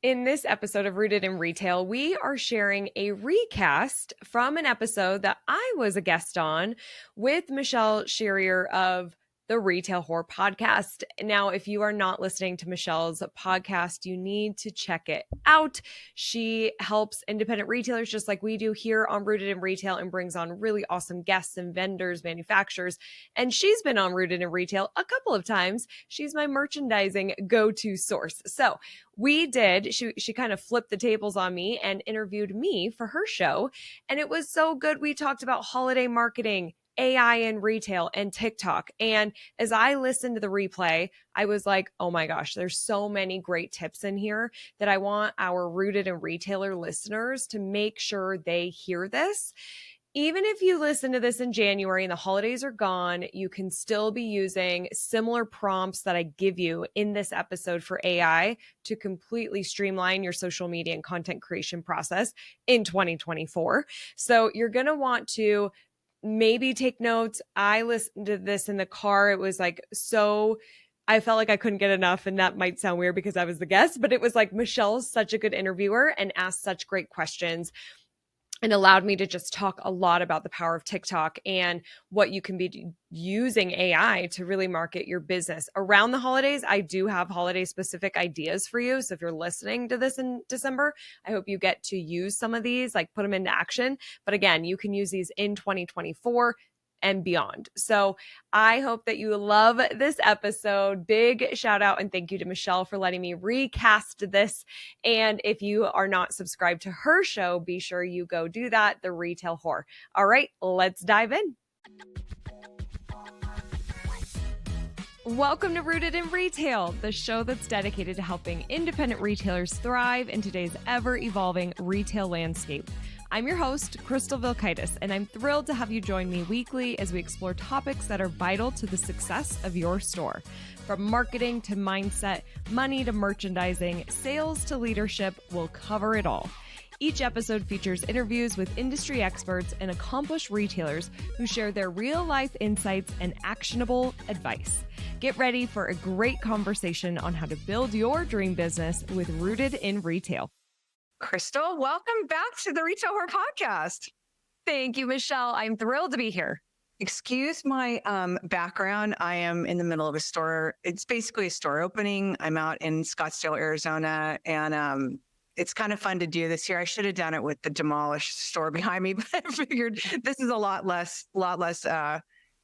In this episode of Rooted in Retail, we are sharing a recast from an episode that I was a guest on with Michelle Sherrier of the Retail Whore podcast. Now, if you are not listening to Michelle's podcast, you need to check it out. She helps independent retailers just like we do here on Rooted in Retail and brings on really awesome guests and vendors, manufacturers. And she's been on Rooted in Retail a couple of times. She's my merchandising go-to source. So she kind of flipped the tables on me and interviewed me for her show, and it was so good. We talked about holiday marketing, AI in retail, and TikTok. And as I listened to the replay, I was like, oh my gosh, there's so many great tips in here that I want our Rooted in Retailer listeners to make sure they hear this. Even if you listen to this in January and the holidays are gone, you can still be using similar prompts that I give you in this episode for AI to completely streamline your social media and content creation process in 2024. So you're going to want to maybe take notes. I listened to this in the car. It was like I felt like I couldn't get enough, and that might sound weird because I was the guest, but it was like Michelle's such a good interviewer and asked such great questions and allowed me to just talk a lot about the power of TikTok and what you can be using AI to really market your business. Around the holidays, I do have holiday specific ideas for you. So if you're listening to this in December, I hope you get to use some of these, like put them into action. But again, you can use these in 2024 and beyond. So I hope that you love this episode. Big shout out and thank you to Michelle for letting me recast this. And if you are not subscribed to her show, be sure you go do that, The Retail Whore. All right, let's dive in. Welcome to Rooted in Retail, the show that's dedicated to helping independent retailers thrive in today's ever-evolving retail landscape. I'm your host, Crystal Vilkaitis, and I'm thrilled to have you join me weekly as we explore topics that are vital to the success of your store. From marketing to mindset, money to merchandising, sales to leadership, we'll cover it all. Each episode features interviews with industry experts and accomplished retailers who share their real-life insights and actionable advice. Get ready for a great conversation on how to build your dream business with Rooted in Retail. Crystal, welcome back to the Retail Whore podcast. Thank you, Michelle. I'm thrilled to be here. Excuse my background. I am in the middle of a store. It's basically a store opening. I'm out in Scottsdale, Arizona, and it's kind of fun to do this year. I should have done it with the demolished store behind me, but I figured this is a lot less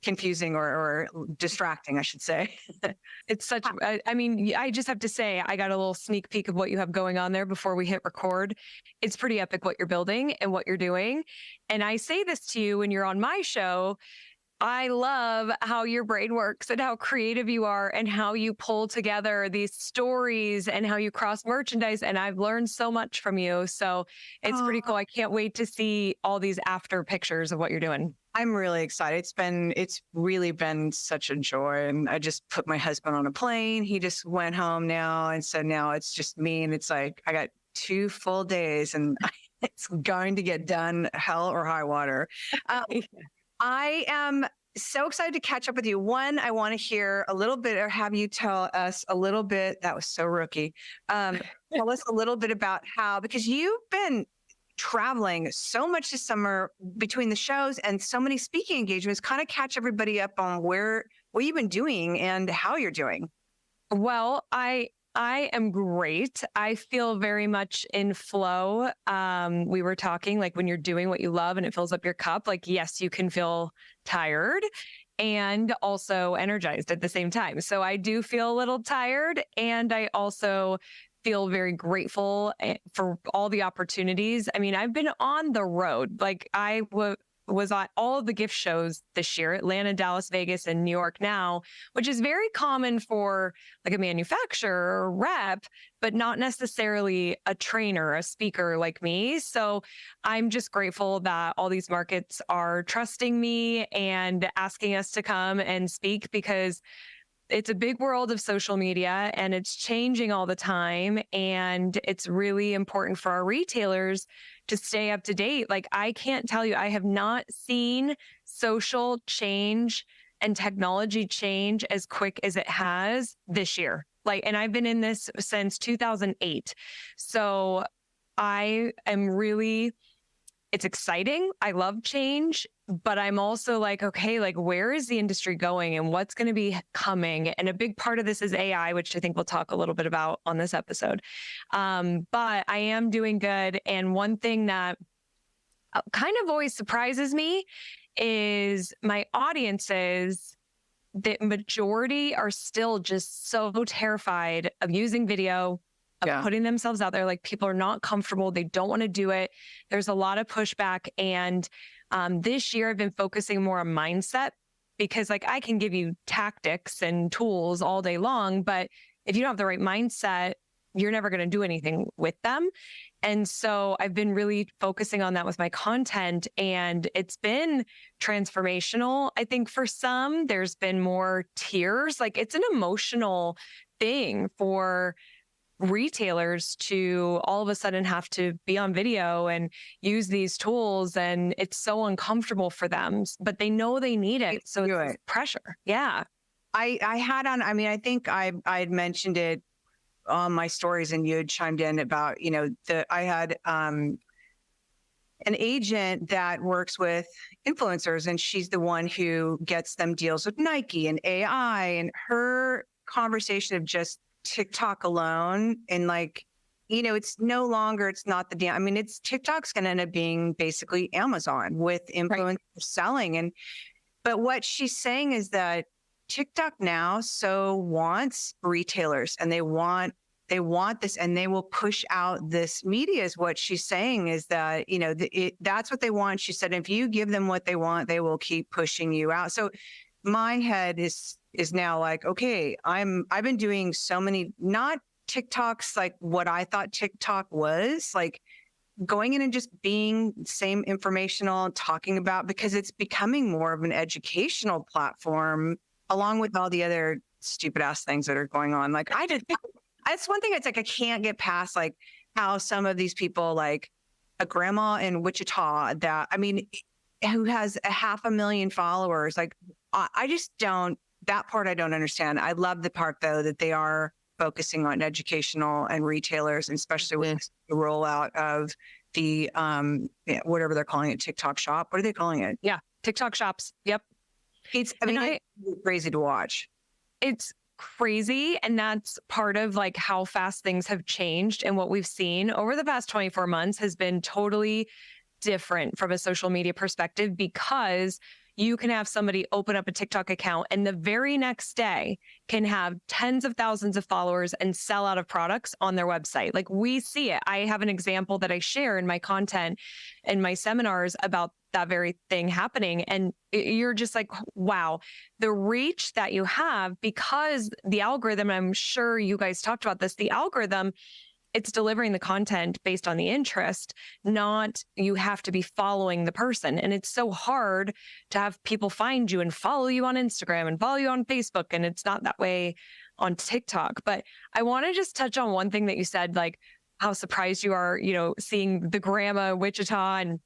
confusing or distracting, I should say. It's such, I mean, I just have to say, I got a little sneak peek of what you have going on there before we hit record. It's pretty epic what you're building and what you're doing. And I say this to you when you're on my show. I love how your brain works and how creative you are and how you pull together these stories and how you cross merchandise. And I've learned so much from you. So it's pretty cool. I can't wait to see all these after pictures of what you're doing. I'm really excited. It's really been such a joy. And I just put my husband on a plane. He just went home now. And so now it's just me. And it's like, I got 2 full days and it's going to get done, hell or high water. I am so excited to catch up with you. One, I want to hear a little bit or have you tell us a little bit. That was so rookie. Tell us a little bit about how, because you've been traveling so much this summer between the shows and so many speaking engagements, kind of catch everybody up on what you've been doing and how you're doing. Well, I am great. I feel very much in flow. We were talking like when you're doing what you love and it fills up your cup, like, yes, you can feel tired and also energized at the same time. So I do feel a little tired, and I also feel very grateful for all the opportunities. I mean, I've been on the road. Like I was on all of the gift shows this year, Atlanta, Dallas, Vegas, and New York now, which is very common for like a manufacturer or rep, but not necessarily a trainer, a speaker like me. So I'm just grateful that all these markets are trusting me and asking us to come and speak, because it's a big world of social media and it's changing all the time. And it's really important for our retailers to stay up to date. Like, I can't tell you, I have not seen social change and technology change as quick as it has this year. and I've been in this since 2008. So I am really, it's exciting. I love change, but I'm also like, okay, like where is the industry going and what's going to be coming? And a big part of this is AI, which I think we'll talk a little bit about on this episode. But I am doing good. And one thing that kind of always surprises me is my audiences. The majority are still just so terrified of using video, of putting themselves out there. Like people are not comfortable. They don't want to do it. There's a lot of pushback. And this year I've been focusing more on mindset because like I can give you tactics and tools all day long, but if you don't have the right mindset, you're never going to do anything with them. And so I've been really focusing on that with my content, and it's been transformational. I think for some, there's been more tears. Like it's an emotional thing for retailers to all of a sudden have to be on video and use these tools. And it's so uncomfortable for them, but they know they need it. So it's pressure. Yeah. I had on, I mean, I think I had mentioned it on my stories and you had chimed in about, you know, I had an agent that works with influencers and she's the one who gets them deals with Nike and AI, and her conversation of just TikTok alone and like, you know, it's no longer, it's not the damn, I mean, it's TikTok's going to end up being basically Amazon with influencers selling. And, but what she's saying is that TikTok now so wants retailers and they want this and they will push out this media is what she's saying is that, you know, that's what they want. She said, if you give them what they want, they will keep pushing you out. So my head is now like, okay, I've been doing so many, not TikToks, like what I thought TikTok was like going in and just being same informational, talking about, because it's becoming more of an educational platform along with all the other stupid ass things that are going on. Like that's one thing. It's like, I can't get past like how some of these people, like a grandma in Wichita that, I mean, who has 500,000 followers. Like I just don't, that part I don't understand. I love the part though, that they are focusing on educational and retailers, and especially with the rollout of the, whatever they're calling it, TikTok shop. What are they calling it? Yeah. TikTok shops. Yep. It's crazy to watch. It's crazy. And that's part of like how fast things have changed. And what we've seen over the past 24 months has been totally different from a social media perspective, because you can have somebody open up a TikTok account and the very next day can have tens of thousands of followers and sell out of products on their website. Like we see it. I have an example that I share in my content and my seminars about that very thing happening. And you're just like, wow, the reach that you have, because the algorithm, I'm sure you guys talked about this, the algorithm, it's delivering the content based on the interest, not you have to be following the person. And it's so hard to have people find you and follow you on Instagram and follow you on Facebook. And it's not that way on TikTok. But I want to just touch on one thing that you said, like how surprised you are, you know, seeing the grandma in Wichita. And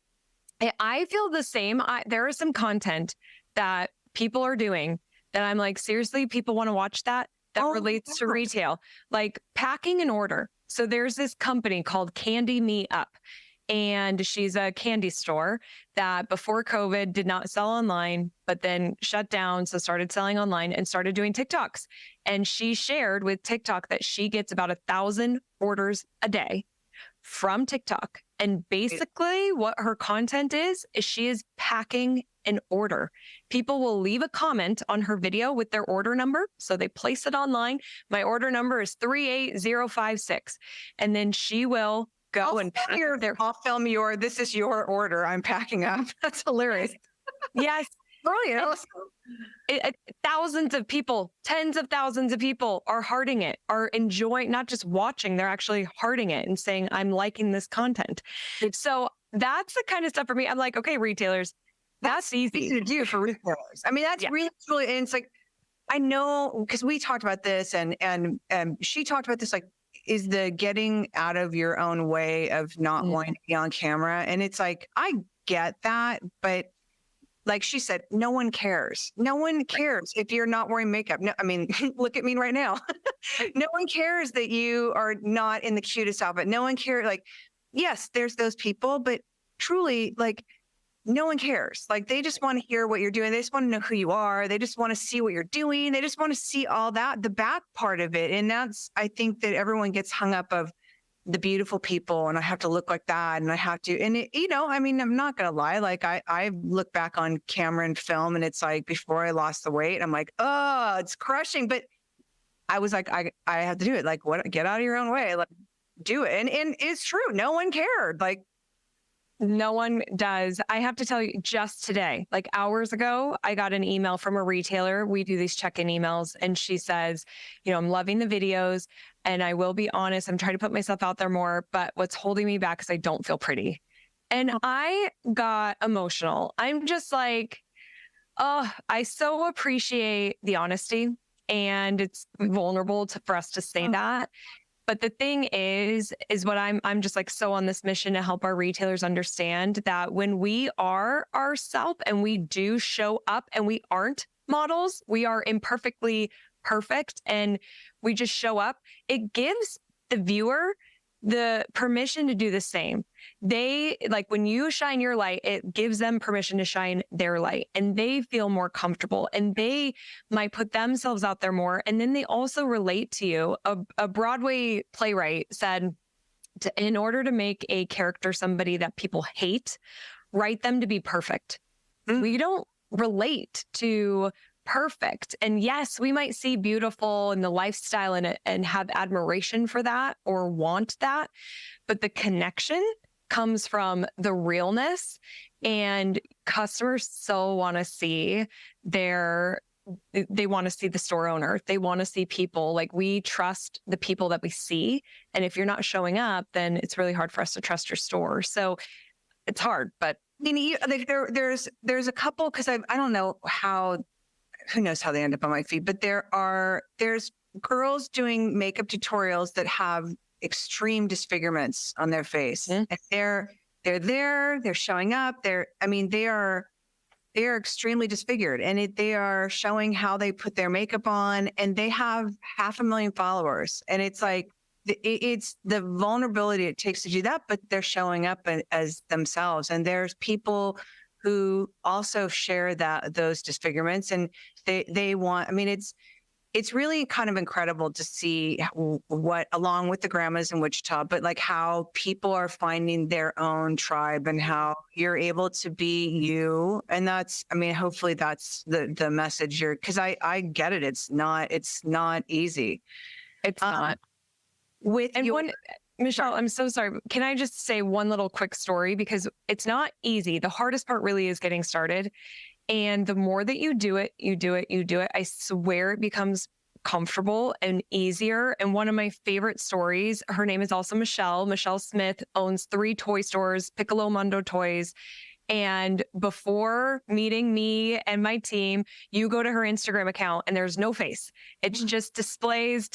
I feel the same. There is some content that people are doing that I'm like, seriously, people want to watch that relates to retail, like packing an order. So there's this company called Candy Me Up, and she's a candy store that before COVID did not sell online, but then shut down. So started selling online and started doing TikToks. And she shared with TikTok that she gets about 1,000 orders a day from TikTok. And basically what her content is she is packing an order. People will leave a comment on her video with their order number. So they place it online. My order number is 38056. And then she will go and pack I'll film this is your order. I'm packing up. That's hilarious. Yes. Brilliant. Thousands of people, tens of thousands of people are hearting it, are enjoying, not just watching, they're actually hearting it and saying, I'm liking this content. So that's the kind of stuff for me. I'm like, okay, retailers, that's easy to do for retailers. I mean, that's really, and it's like, I know, because we talked about this and she talked about this, like, is the getting out of your own way of not wanting to be on camera. And it's like, I get that, but like she said, no one cares. No one cares if you're not wearing makeup. No, I mean, look at me right now. No one cares that you are not in the cutest outfit. No one cares. Like, yes, there's those people, but truly, like, no one cares. Like, they just want to hear what you're doing. They just want to know who you are. They just want to see what you're doing. They just want to see all that, the back part of it. And that's, I think that everyone gets hung up of the beautiful people and I have to look like that. And I have to, and it, I mean, I'm not going to lie. Like I look back on camera and film and it's like, before I lost the weight, I'm like, oh, it's crushing. But I was like, I have to do it. Like, what, get out of your own way. Like, do it. And it's true. No one cared. Like, no one does. I have to tell you, just today, like hours ago, I got an email from a retailer. We do these check-in emails, and she says, I'm loving the videos, and I will be honest, I'm trying to put myself out there more, but what's holding me back is I don't feel pretty. And I got emotional. I'm just like, oh, I so appreciate the honesty, and it's vulnerable for us to say that. But the thing is what I'm just like so on this mission to help our retailers understand that when we are ourselves and we do show up and we aren't models, we are imperfectly perfect and we just show up, it gives the viewer the permission to do the same. They like when you shine your light, it gives them permission to shine their light and they feel more comfortable and they might put themselves out there more. And then they also relate to you. A Broadway playwright said, in order to make a character somebody that people hate, write them to be perfect. We don't relate to perfect. And yes, we might see beautiful and the lifestyle in it and have admiration for that or want that. But the connection comes from the realness, and customers so want to see they want to see the store owner. They want to see people. Like, we trust the people that we see. And if you're not showing up, then it's really hard for us to trust your store. So it's hard, but I mean, there's a couple, because I don't know who knows how they end up on my feed, but there's girls doing makeup tutorials that have extreme disfigurements on their face. And they're showing up. They are extremely disfigured, and they are showing how they put their makeup on, and they have 500,000 followers. And it's like, it's the vulnerability it takes to do that, but they're showing up as themselves. And there's people who also share those disfigurements, and they want, I mean, it's really kind of incredible to see what, along with the grandmas in Wichita, but like how people are finding their own tribe and how you're able to be you. And that's, I mean, hopefully that's the message because I get it. It's not easy. It's not. Michelle, I'm so sorry. Can I just say one little quick story? Because it's not easy. The hardest part really is getting started. And the more that you do it, I swear it becomes comfortable and easier. And one of my favorite stories, her name is also Michelle. Michelle Smith owns 3 toy stores, Piccolo Mundo Toys. And before meeting me and my team, you go to her Instagram account and there's no face. It's just displays,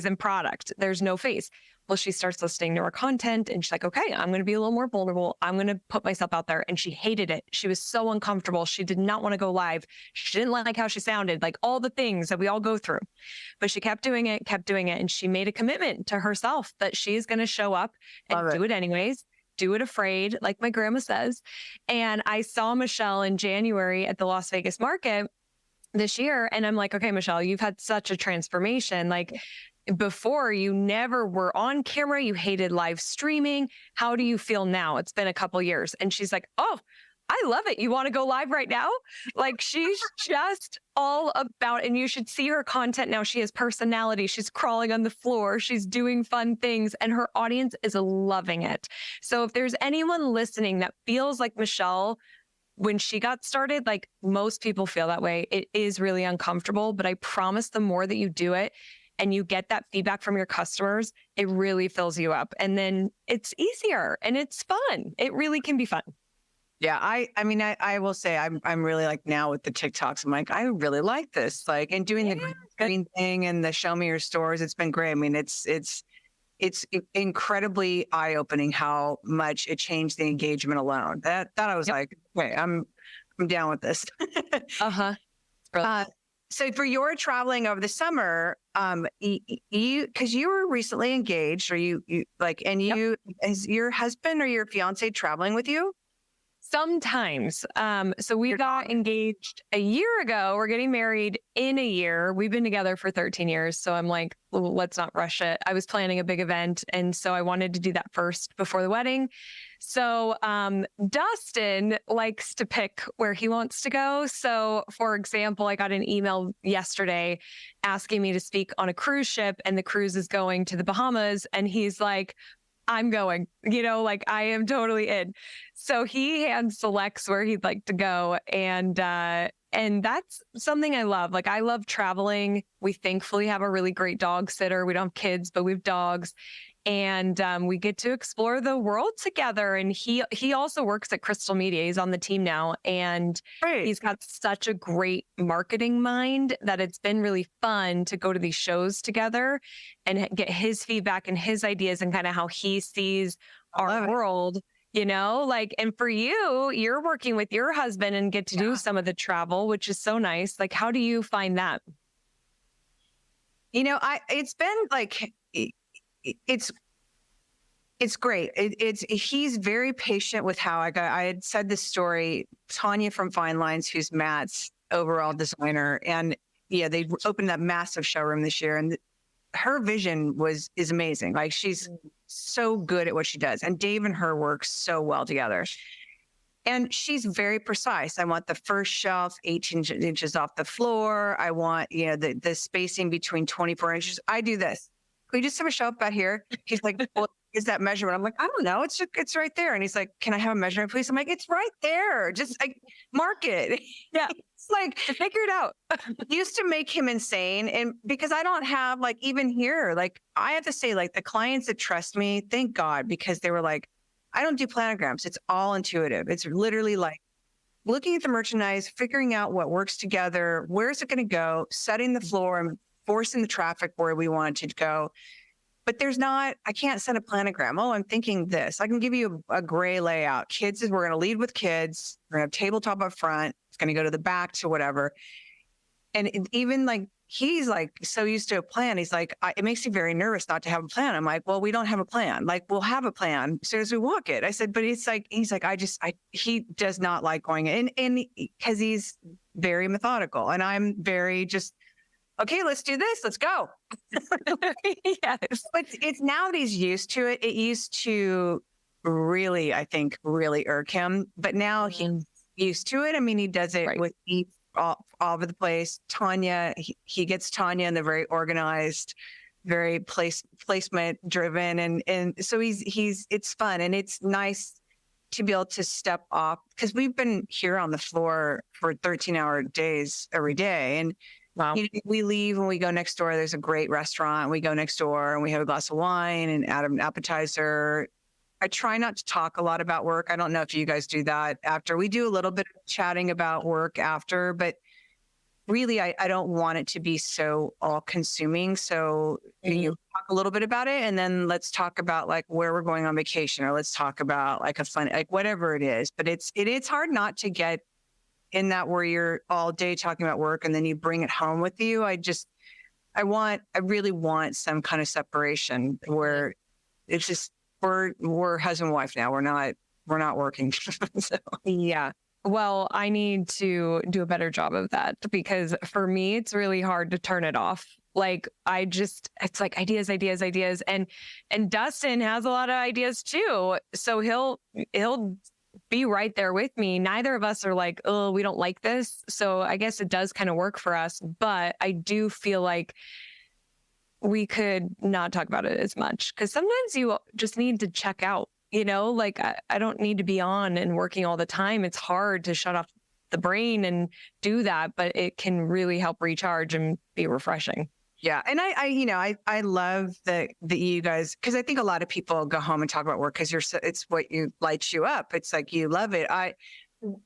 and product. There's no face. Well, she starts listening to our content and she's like, okay, I'm going to be a little more vulnerable. I'm going to put myself out there. And she hated it. She was so uncomfortable. She did not want to go live. She didn't like how she sounded, like all the things that we all go through. But she kept doing it. And she made a commitment to herself that she is going to show up and do it anyways. Do it afraid, like my grandma says. And I saw Michelle in January at the Las Vegas market this year. And I'm like, okay, Michelle, you've had such a transformation. Like, before, you never were on camera. You hated live streaming. How do you feel now? It's been a couple years. And she's like, oh, I love it. You want to go live right now? Like, she's just all about, and you should see her content now. She has personality. She's crawling on the floor. She's doing fun things, and her audience is loving it. So if there's anyone listening that feels like Michelle, when she got started, like most people feel that way, it is really uncomfortable, but I promise the more that you do it, and you get that feedback from your customers, it really fills you up. And then it's easier and it's fun. It really can be fun. Yeah. I mean, I will say I'm really like now with the TikToks, I'm like, I really like this, like, and doing the green thing and the show me your stores. It's been great. I mean, it's incredibly eye-opening how much it changed the engagement alone. That I was like, okay, I'm down with this. Uh-huh. Uh, so for your traveling over the summer, because you were recently engaged, or you like, and Yep. you, is your husband or your fiance traveling with you? Sometimes. So we Your got engaged a year ago. We're getting married in a year. We've been together for 13 years. So I'm like, well, let's not rush it. I was planning a big event. And so I wanted to do that first before the wedding. So Dustin likes to pick where he wants to go. So, for example, I got an email yesterday asking me to speak on a cruise ship, and the cruise is going to the Bahamas. And he's like, I'm going, like I am totally in. So he hand selects where he'd like to go. And that's something I love. Like I love traveling. We thankfully have a really great dog sitter. We don't have kids, but we have dogs. And we get to explore the world together. And he also works at Crystal Media. He's on the team now, and Right. he's got such a great marketing mind that it's been really fun to go to these shows together and get his feedback and his ideas and kind of how he sees our world. And for you, you're working with your husband and get to do some of the travel, which is so nice. Like, how do you find that? It's been like, it's great. He's very patient with how I had said this story. Tanya from Fine Lines, who's Matt's overall designer, and yeah, they opened that massive showroom this year, and her vision is amazing. Like she's so good at what she does, and Dave and her work so well together. And she's very precise. I want the first shelf 18 inches off the floor. I want, the spacing between 24 inches. I do this. Can we just have a shelf out here? He's like, well, is that measurement? I'm like, I don't know. It's right there. And he's like, can I have a measurement, please? I'm like, it's right there. Just like mark it. Yeah. It's like, Figure it out. used to make him insane. And because I don't have like, even here, like I have to say, like the clients that trust me, thank God, because they were like, I don't do planograms. It's all intuitive. It's literally like looking at the merchandise, figuring out what works together, where's it going to go, setting the floor and forcing the traffic where we want it to go. But I can't send a planogram. Oh, I'm thinking this. I can give you a gray layout. We're going to lead with kids. We're going to have tabletop up front. It's going to go to the back to whatever. And even like, he's like so used to a plan. He's like, it makes me very nervous not to have a plan. I'm like, well, we don't have a plan. Like, we'll have a plan as soon as we walk it. I said, but it's like, he's like, he does not like going in, and because he's very methodical, and I'm very just, okay, let's do this. Let's go. Yes. But it's now that he's used to it. It used to really, I think, really irk him, but now he's used to it. I mean, he does it with each all over the place. Tanya, he gets Tanya, and they're very organized, very placement driven. And so it's fun, and it's nice to be able to step off, because we've been here on the floor for 13-hour days every day. And wow. We leave and we go next door. There's a great restaurant. We go next door and we have a glass of wine and add an appetizer. I try not to talk a lot about work. I don't know if you guys do that after. We do a little bit of chatting about work after, but really, I don't want it to be so all consuming. So you talk a little bit about it, and then let's talk about like where we're going on vacation, or let's talk about like a fun, like whatever it is. But it's hard not to get in that where you're all day talking about work and then you bring it home with you. I really want some kind of separation where it's just, we're husband and wife now. We're not working. So. Yeah. Well, I need to do a better job of that, because for me, it's really hard to turn it off. Like it's like ideas. And Dustin has a lot of ideas too. So he'll be right there with me. Neither of us are like, oh, we don't like this. So I guess it does kind of work for us. But I do feel like we could not talk about it as much, because sometimes you just need to check out, like I don't need to be on and working all the time. It's hard to shut off the brain and do that, but it can really help recharge and be refreshing. Yeah. And I love that you guys, because I think a lot of people go home and talk about work because it's what lights you up. It's like, you love it.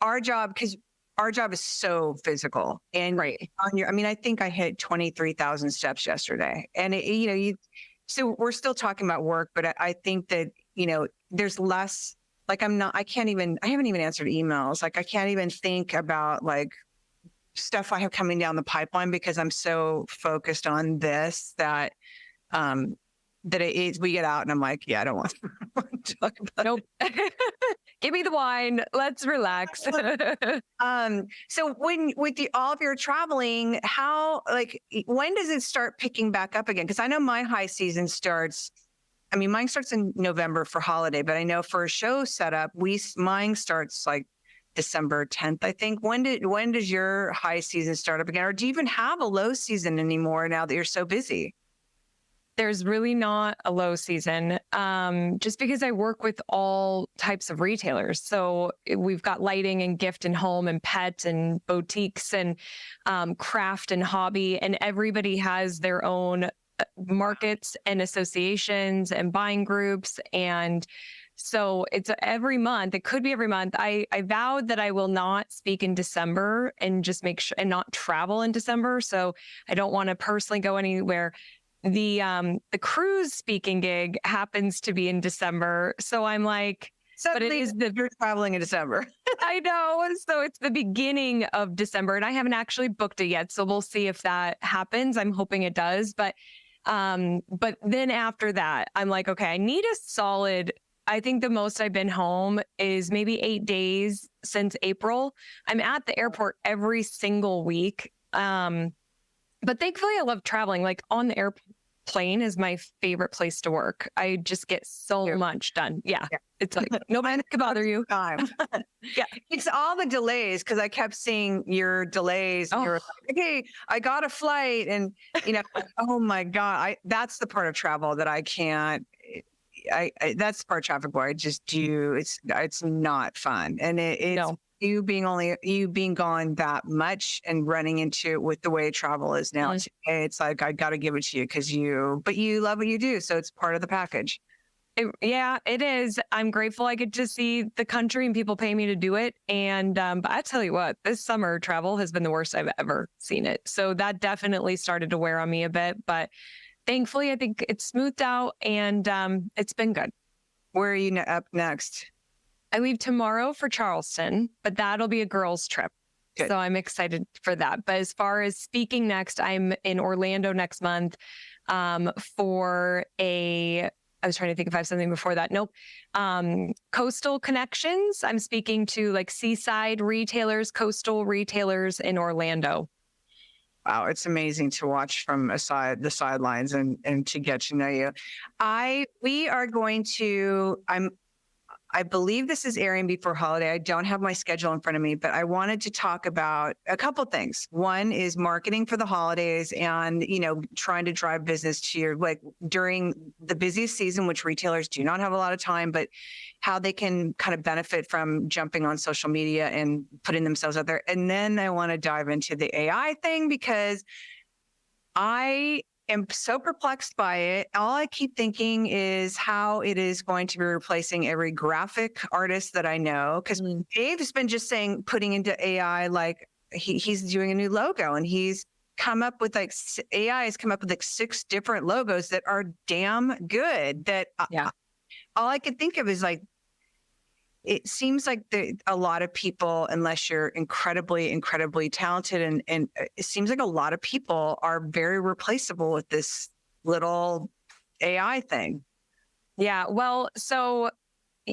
Our job is so physical, and I think I hit 23,000 steps yesterday, and so we're still talking about work, but I think that, there's less Like I haven't even answered emails. Like I can't even think about like stuff I have coming down the pipeline because I'm so focused on this that, we get out and I'm like, yeah, I don't want to talk about Nope. Give me the wine. Let's relax. So all of your traveling, when does it start picking back up again? Because I know my high season starts. I mean, mine starts in November for holiday, but I know for a show setup, mine starts like December 10th, I think. When does your high season start up again, or do you even have a low season anymore now that you're so busy? There's really not a low season, just because I work with all types of retailers. So we've got lighting and gift and home and pet and boutiques and craft and hobby, and everybody has their own markets and associations and buying groups. And so it's every month. It could be every month. I vowed that I will not speak in December and just make sure and not travel in December. So I don't want to personally go anywhere. The cruise speaking gig happens to be in December. So I'm like, Suddenly, but it is you're traveling in December. I know. So it's the beginning of December and I haven't actually booked it yet. So we'll see if that happens. I'm hoping it does. But then after that, I'm like, okay, I need a solid, I think the most I've been home is maybe 8 days since April. I'm at the airport every single week. But thankfully, I love traveling. Like on the airplane is my favorite place to work. I just get so much done. Yeah. It's like nobody can bother you. Time. Yeah. It's all the delays because I kept seeing your delays. And you're like, okay, I got a flight. And, oh my God, that's the part of travel that I can't. That's the part of travel where I just do. It's not fun. And it's. No. You being gone that much and running into it with the way travel is now today, it's like, I got to give it to you but you love what you do. So it's part of the package. It is. I'm grateful I get to see the country and people pay me to do it. And, but I tell you what, this summer travel has been the worst I've ever seen it. So that definitely started to wear on me a bit, but thankfully I think it's smoothed out and, it's been good. Where are you up next? I leave tomorrow for Charleston, but that'll be a girls' trip. Good. So I'm excited for that. But as far as speaking next, I'm in Orlando next month for I was trying to think if I have something before that. Nope. Coastal Connections. I'm speaking to like seaside retailers, coastal retailers in Orlando. Wow, it's amazing to watch from the sidelines and to get to know you. I believe this is airing before holiday. I don't have my schedule in front of me, but I wanted to talk about a couple of things. One is marketing for the holidays and, trying to drive business to your, during the busiest season, which retailers do not have a lot of time, but how they can kind of benefit from jumping on social media and putting themselves out there. And then I want to dive into the AI thing because I am so perplexed by it. All I keep thinking is how it is going to be replacing every graphic artist that I know. Because Dave's been just putting into AI, like he's doing a new logo and he's come up with AI has come up with 6 different logos that are damn good. That all I could think of is it seems like a lot of people, unless you're incredibly, incredibly talented, and it seems like a lot of people are very replaceable with this little AI thing. Yeah, well, so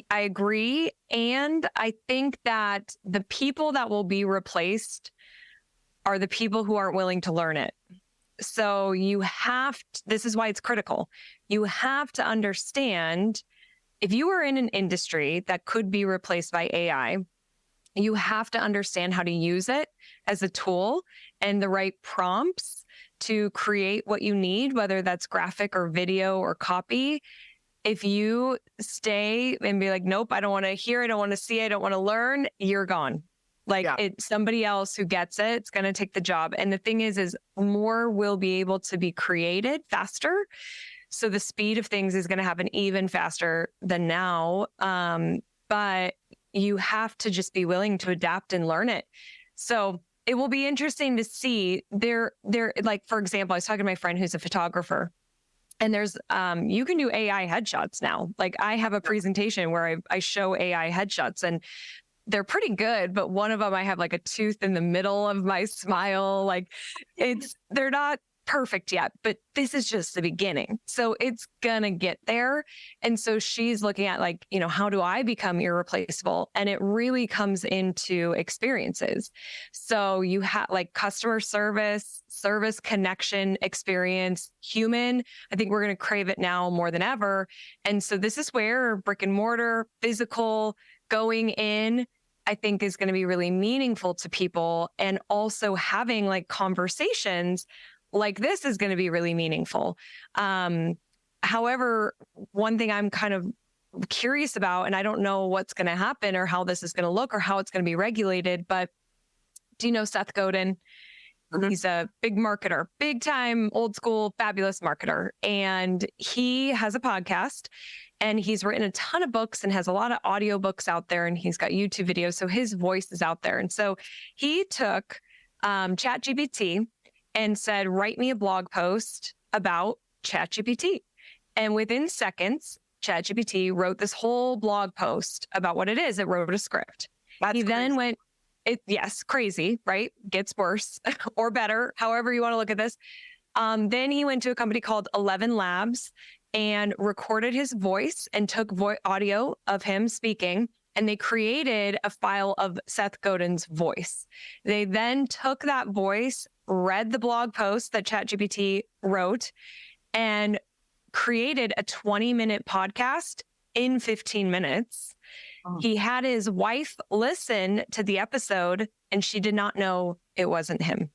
I agree. And I think that the people that will be replaced are the people who aren't willing to learn it. So this is why it's critical. You have to understand if you are in an industry that could be replaced by AI, you have to understand how to use it as a tool and the right prompts to create what you need, whether that's graphic or video or copy. If you stay and be like, nope, I don't want to hear, I don't want to see, I don't want to learn, you're gone. It's somebody else who gets it. It's going to take the job. And the thing is more will be able to be created faster. So the speed of things is going to happen even faster than now. But you have to just be willing to adapt and learn it. So it will be interesting to see for example, I was talking to my friend who's a photographer And there's, you can do AI headshots now. Like I have a presentation where I show AI headshots and they're pretty good, but one of them, I have like a tooth in the middle of my smile. Like they're not perfect yet, but this is just the beginning. So it's gonna get there. And so she's looking at like, how do I become irreplaceable? And it really comes into experiences. So you have like customer service connection, experience, human. I think we're going to crave it now more than ever. And so this is where brick and mortar, physical, going in, I think is going to be really meaningful to people. And also having like conversations like this is going to be really meaningful. However, one thing I'm kind of curious about, and I don't know what's going to happen or how this is going to look or how it's going to be regulated, but do you know Seth Godin? Mm-hmm. He's a big marketer, big time, old school, fabulous marketer. And he has a podcast and he's written a ton of books and has a lot of audiobooks out there. And he's got YouTube videos. So his voice is out there. And so he took ChatGPT and said, write me a blog post about ChatGPT. And within seconds, ChatGPT wrote this whole blog post about what it is. It wrote a script. He then went, yes, crazy, right? Gets worse or better, however you want to look at this. Then he went to a company called 11 Labs and recorded his voice and took audio of him speaking. And they created a file of Seth Godin's voice. They then took that voice, read the blog post that ChatGPT wrote, and created a 20-minute podcast in 15 minutes. Oh. He had his wife listen to the episode, and she did not know it wasn't him.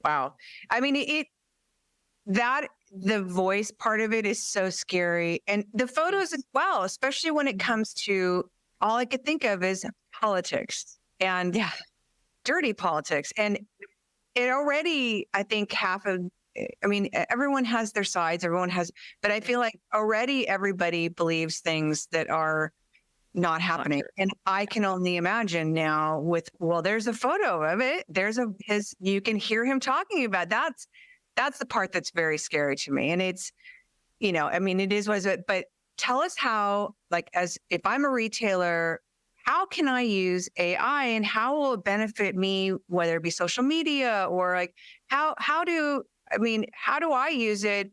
Wow. I mean, the voice part of it is so scary. And the photos as well, especially when it comes to, all I could think of is politics and dirty politics. And it already, I think everyone has their sides, but I feel like already everybody believes things that are not happening. And I can only imagine now there's a photo of it. You can hear him talking about that's the part that's very scary to me. And it's, it is what it is, but tell us how, if I'm a retailer, how can I use AI and how will it benefit me, whether it be social media or how do I use it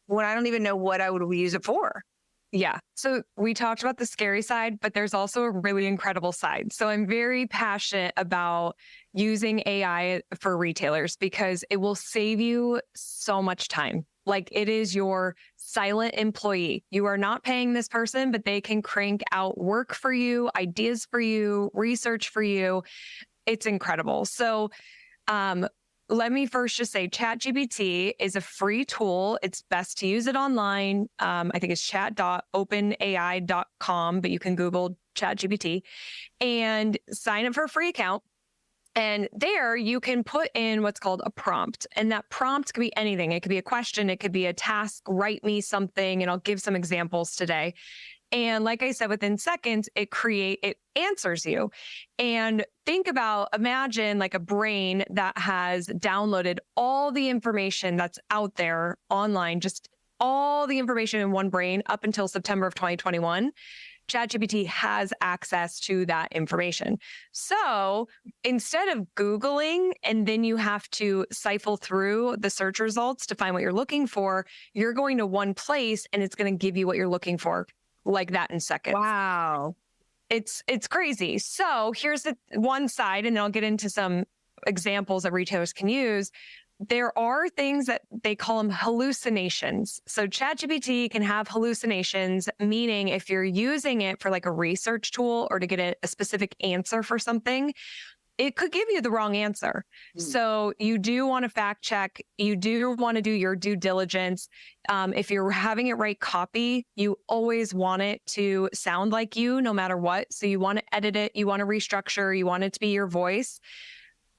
when I don't even know what I would use it for? Yeah. So we talked about the scary side, but there's also a really incredible side. So I'm very passionate about using AI for retailers because it will save you so much time. Like it is your silent employee. You are not paying this person, but they can crank out work for you, ideas for you, research for you. It's incredible. So, let me first just say ChatGPT is a free tool. It's best to use it online. I think it's chat.openai.com, but you can Google ChatGPT and sign up for a free account. And there you can put in what's called a prompt. And that prompt could be anything. It could be a question. It could be a task. Write me something. And I'll give some examples today. And like I said, within seconds, it answers you. And imagine like a brain that has downloaded all the information that's out there online, just all the information in one brain up until September of 2021. ChatGPT has access to that information. So instead of Googling and then you have to siphon through the search results to find what you're looking for, you're going to one place and it's going to give you what you're looking for like that in seconds. Wow. It's crazy. So here's the one side, and then I'll get into some examples that retailers can use. There are things that they call them hallucinations. So ChatGPT can have hallucinations, meaning if you're using it for like a research tool or to get a specific answer for something, it could give you the wrong answer. So you do want to fact check. You do want to do your due diligence. If you're having it write copy, you always want it to sound like you no matter what. So you want to edit it. You want to restructure. You want it to be your voice.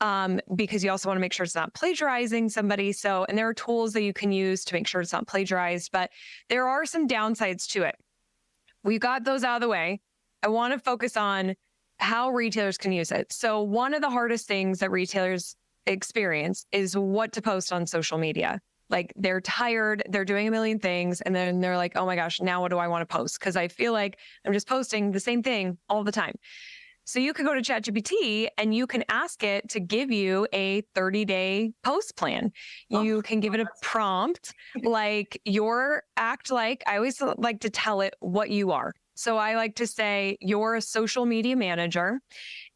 Because you also want to make sure it's not plagiarizing somebody. And there are tools that you can use to make sure it's not plagiarized, but there are some downsides to it. We got those out of the way. I want to focus on how retailers can use it. So one of the hardest things that retailers experience is what to post on social media. Like they're tired, they're doing a million things, and then they're like, oh my gosh, now what do I want to post? Because I feel like I'm just posting the same thing all the time. So you could go to ChatGPT and you can ask it to give you a 30-day post plan. You can give it a prompt like I always like to tell it what you are. So I like to say, you're a social media manager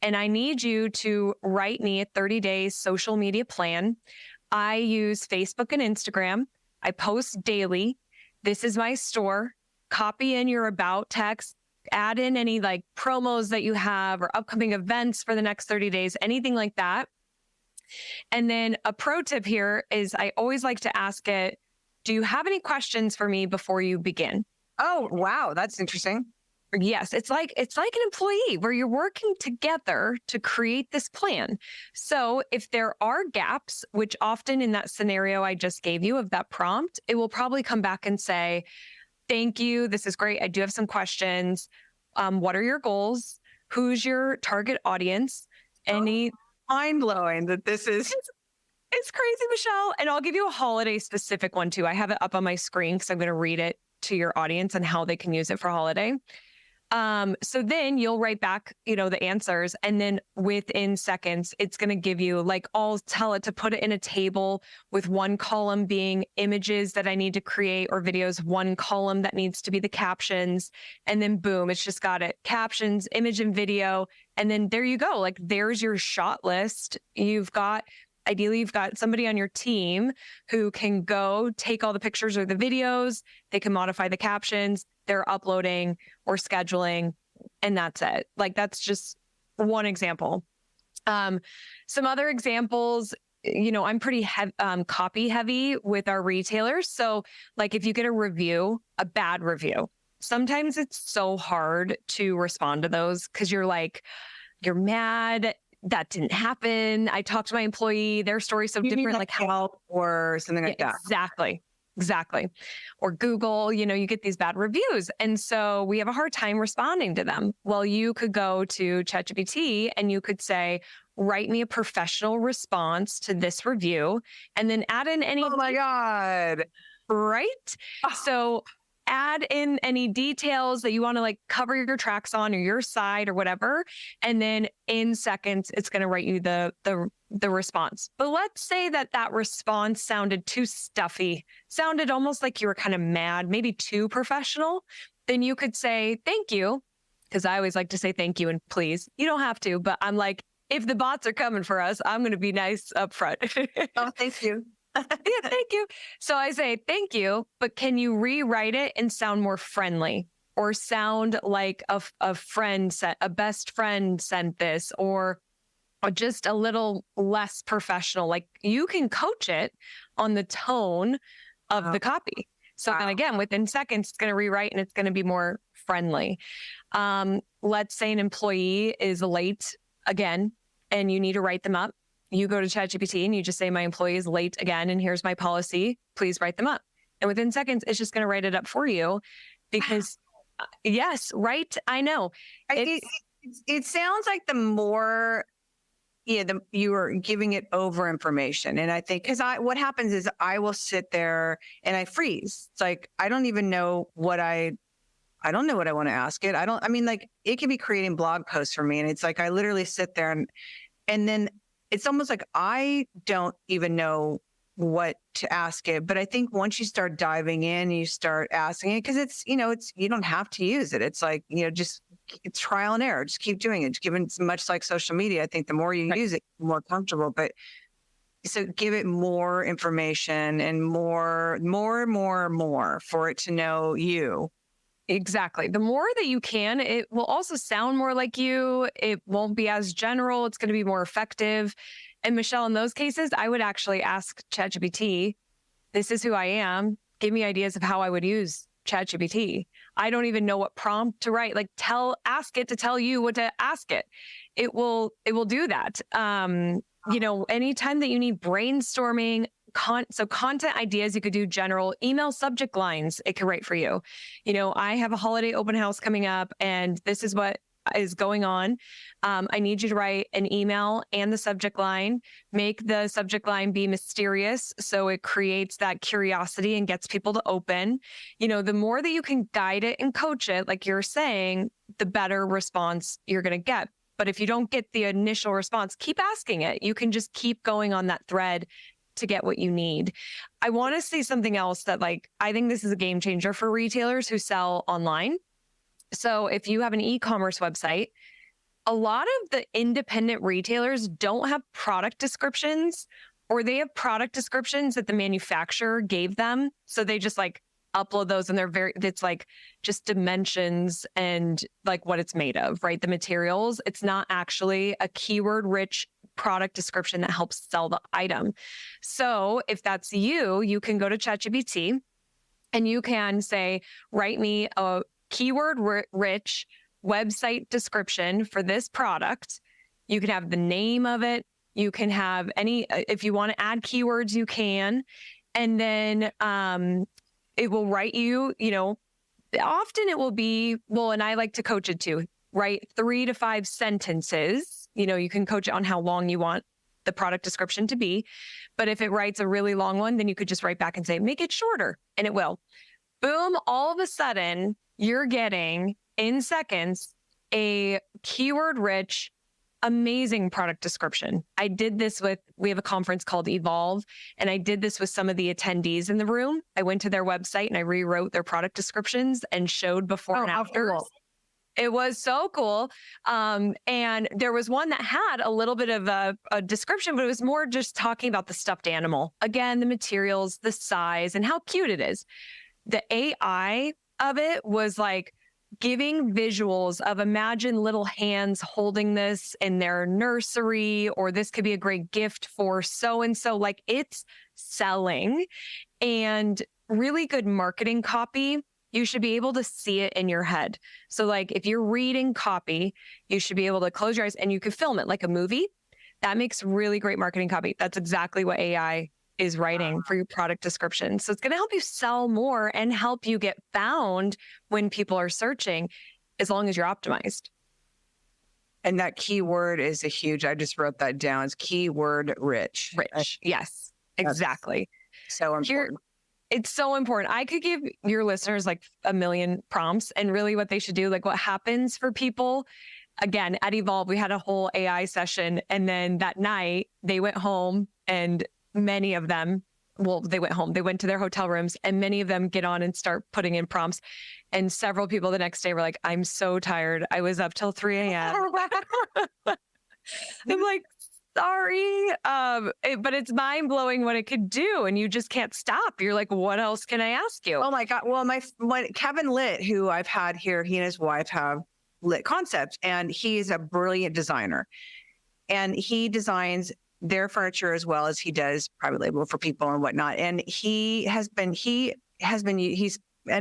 and I need you to write me a 30-day social media plan. I use Facebook and Instagram. I post daily. This is my store. Copy in your about text, add in any like promos that you have or upcoming events for the next 30 days, anything like that. And then a pro tip here is I always like to ask it, do you have any questions for me before you begin? Oh, wow. That's interesting. Yes, it's like an employee where you're working together to create this plan. So if there are gaps, which often in that scenario I just gave you of that prompt, it will probably come back and say, thank you. This is great. I do have some questions. What are your goals? Who's your target audience? Any Mind blowing that this is. It's crazy, Michelle. And I'll give you a holiday specific one too. I have it up on my screen because I'm going to read it to your audience and how they can use it for holiday. So then you'll write back, the answers, and then within seconds, it's going to give you I'll tell it to put it in a table with one column being images that I need to create or videos, one column that needs to be the captions. And then boom, it's just got it captions, image and video. And then there you go. There's your shot list. Ideally, you've got somebody on your team who can go take all the pictures or the videos. They can modify the captions. They're uploading or scheduling, and that's it. That's just one example. Some other examples, I'm pretty copy heavy with our retailers. So if you get a bad review, sometimes it's so hard to respond to those because you're mad. That didn't happen. I talked to my employee, their story's so different, help or something like that. Exactly. Or Google, you get these bad reviews. And so we have a hard time responding to them. Well, you could go to ChatGPT and you could say, write me a professional response to this review and then add in any. Oh my God. Right? Oh. So add in any details that you want to cover your tracks on or your side or whatever. And then in seconds, it's going to write you the response. But let's say that response sounded too stuffy, sounded almost like you were kind of mad, maybe too professional. Then you could say, thank you. Because I always like to say thank you and please. You don't have to, but I'm if the bots are coming for us, I'm going to be nice up front. Oh, thank you. Yeah, thank you. So I say, thank you, but can you rewrite it and sound more friendly or sound like a best friend sent this or just a little less professional? You can coach it on the tone of the copy. So then again, within seconds, it's going to rewrite and it's going to be more friendly. Let's say an employee is late again, and you need to write them up. You go to ChatGPT and you just say, my employee is late again, and here's my policy. Please write them up. And within seconds, it's just going to write it up for you because, yes, right. I know. It sounds like the more, you are giving it over information. And I think, what happens is I will sit there and I freeze. It's I don't even know I don't know what I want to ask it. It could be creating blog posts for me. And it's I literally sit there and then it's almost I don't even know what to ask it. But I think once you start diving in, you start asking it because it's you don't have to use it. It's just it's trial and error. Just keep doing it. Given it's much like social media, I think the more you use it, the more comfortable. But so give it more information and more for it to know you. Exactly. The more that you can, it will also sound more like you. It won't be as general. It's going to be more effective. And Michelle, in those cases, I would actually ask ChatGPT, this is who I am. Give me ideas of how I would use ChatGPT. I don't even know what prompt to write. Ask it to tell you what to ask it. It will do that. Anytime that you need brainstorming, content ideas, you could do general email subject lines. It could write for you. I have a holiday open house coming up and this is what is going on. I need you to write an email and the subject line. Make the subject line be mysterious so it creates that curiosity and gets people to open. The more that you can guide it and coach it, like you're saying, the better response you're going to get. But if you don't get the initial response, keep asking it. You can just keep going on that thread to get what you need. I want to say something else that I think this is a game changer for retailers who sell online. So if you have an e-commerce website, a lot of the independent retailers don't have product descriptions, or they have product descriptions that the manufacturer gave them. So they just upload those, and it's just dimensions and what it's made of, right? The materials. It's not actually a keyword rich product description that helps sell the item. So if that's you, you can go to ChatGPT and you can say, write me a keyword rich website description for this product. You can have the name of it. You can have if you want to add keywords, you can. And then it will write you, often it will be, and I like to coach it too, write 3 to 5 sentences. You can coach it on how long you want the product description to be. But if it writes a really long one, then you could just write back and say, make it shorter, and it will. Boom, all of a sudden, you're getting in seconds a keyword rich, amazing product description. We have a conference called Evolve, and I did this with some of the attendees in the room. I went to their website and I rewrote their product descriptions and showed before and after. Cool. It was so cool. And there was one that had a little bit of a description, but it was more just talking about the stuffed animal. Again, the materials, the size, and how cute it is. The AI of it was giving visuals of, imagine little hands holding this in their nursery, or this could be a great gift for so-and-so. It's selling, and really good marketing copy. You should be able to see it in your head. So if you're reading copy, you should be able to close your eyes and you could film it like a movie. That makes really great marketing copy. That's exactly what AI is writing for your product description. So it's going to help you sell more and help you get found when people are searching, as long as you're optimized. And that keyword is I just wrote that down. It's keyword rich. Yes, exactly. So important. It's so important. I could give your listeners a million prompts, and really what they should do, what happens for people. Again, at Evolve, we had a whole AI session, and then that night they went home, and many of them, they went home, they went to their hotel rooms, and many of them get on and start putting in prompts. And several people the next day were like, I'm so tired. I was up till 3 a.m. I'm sorry. But it's mind blowing what it could do, and you just can't stop. You're like, what else can I ask you? Oh my God. Well, Kevin Litt, who I've had here, he and his wife have Lit Concepts, and he's a brilliant designer, and he designs their furniture as well as he does private label for people and whatnot. And he's been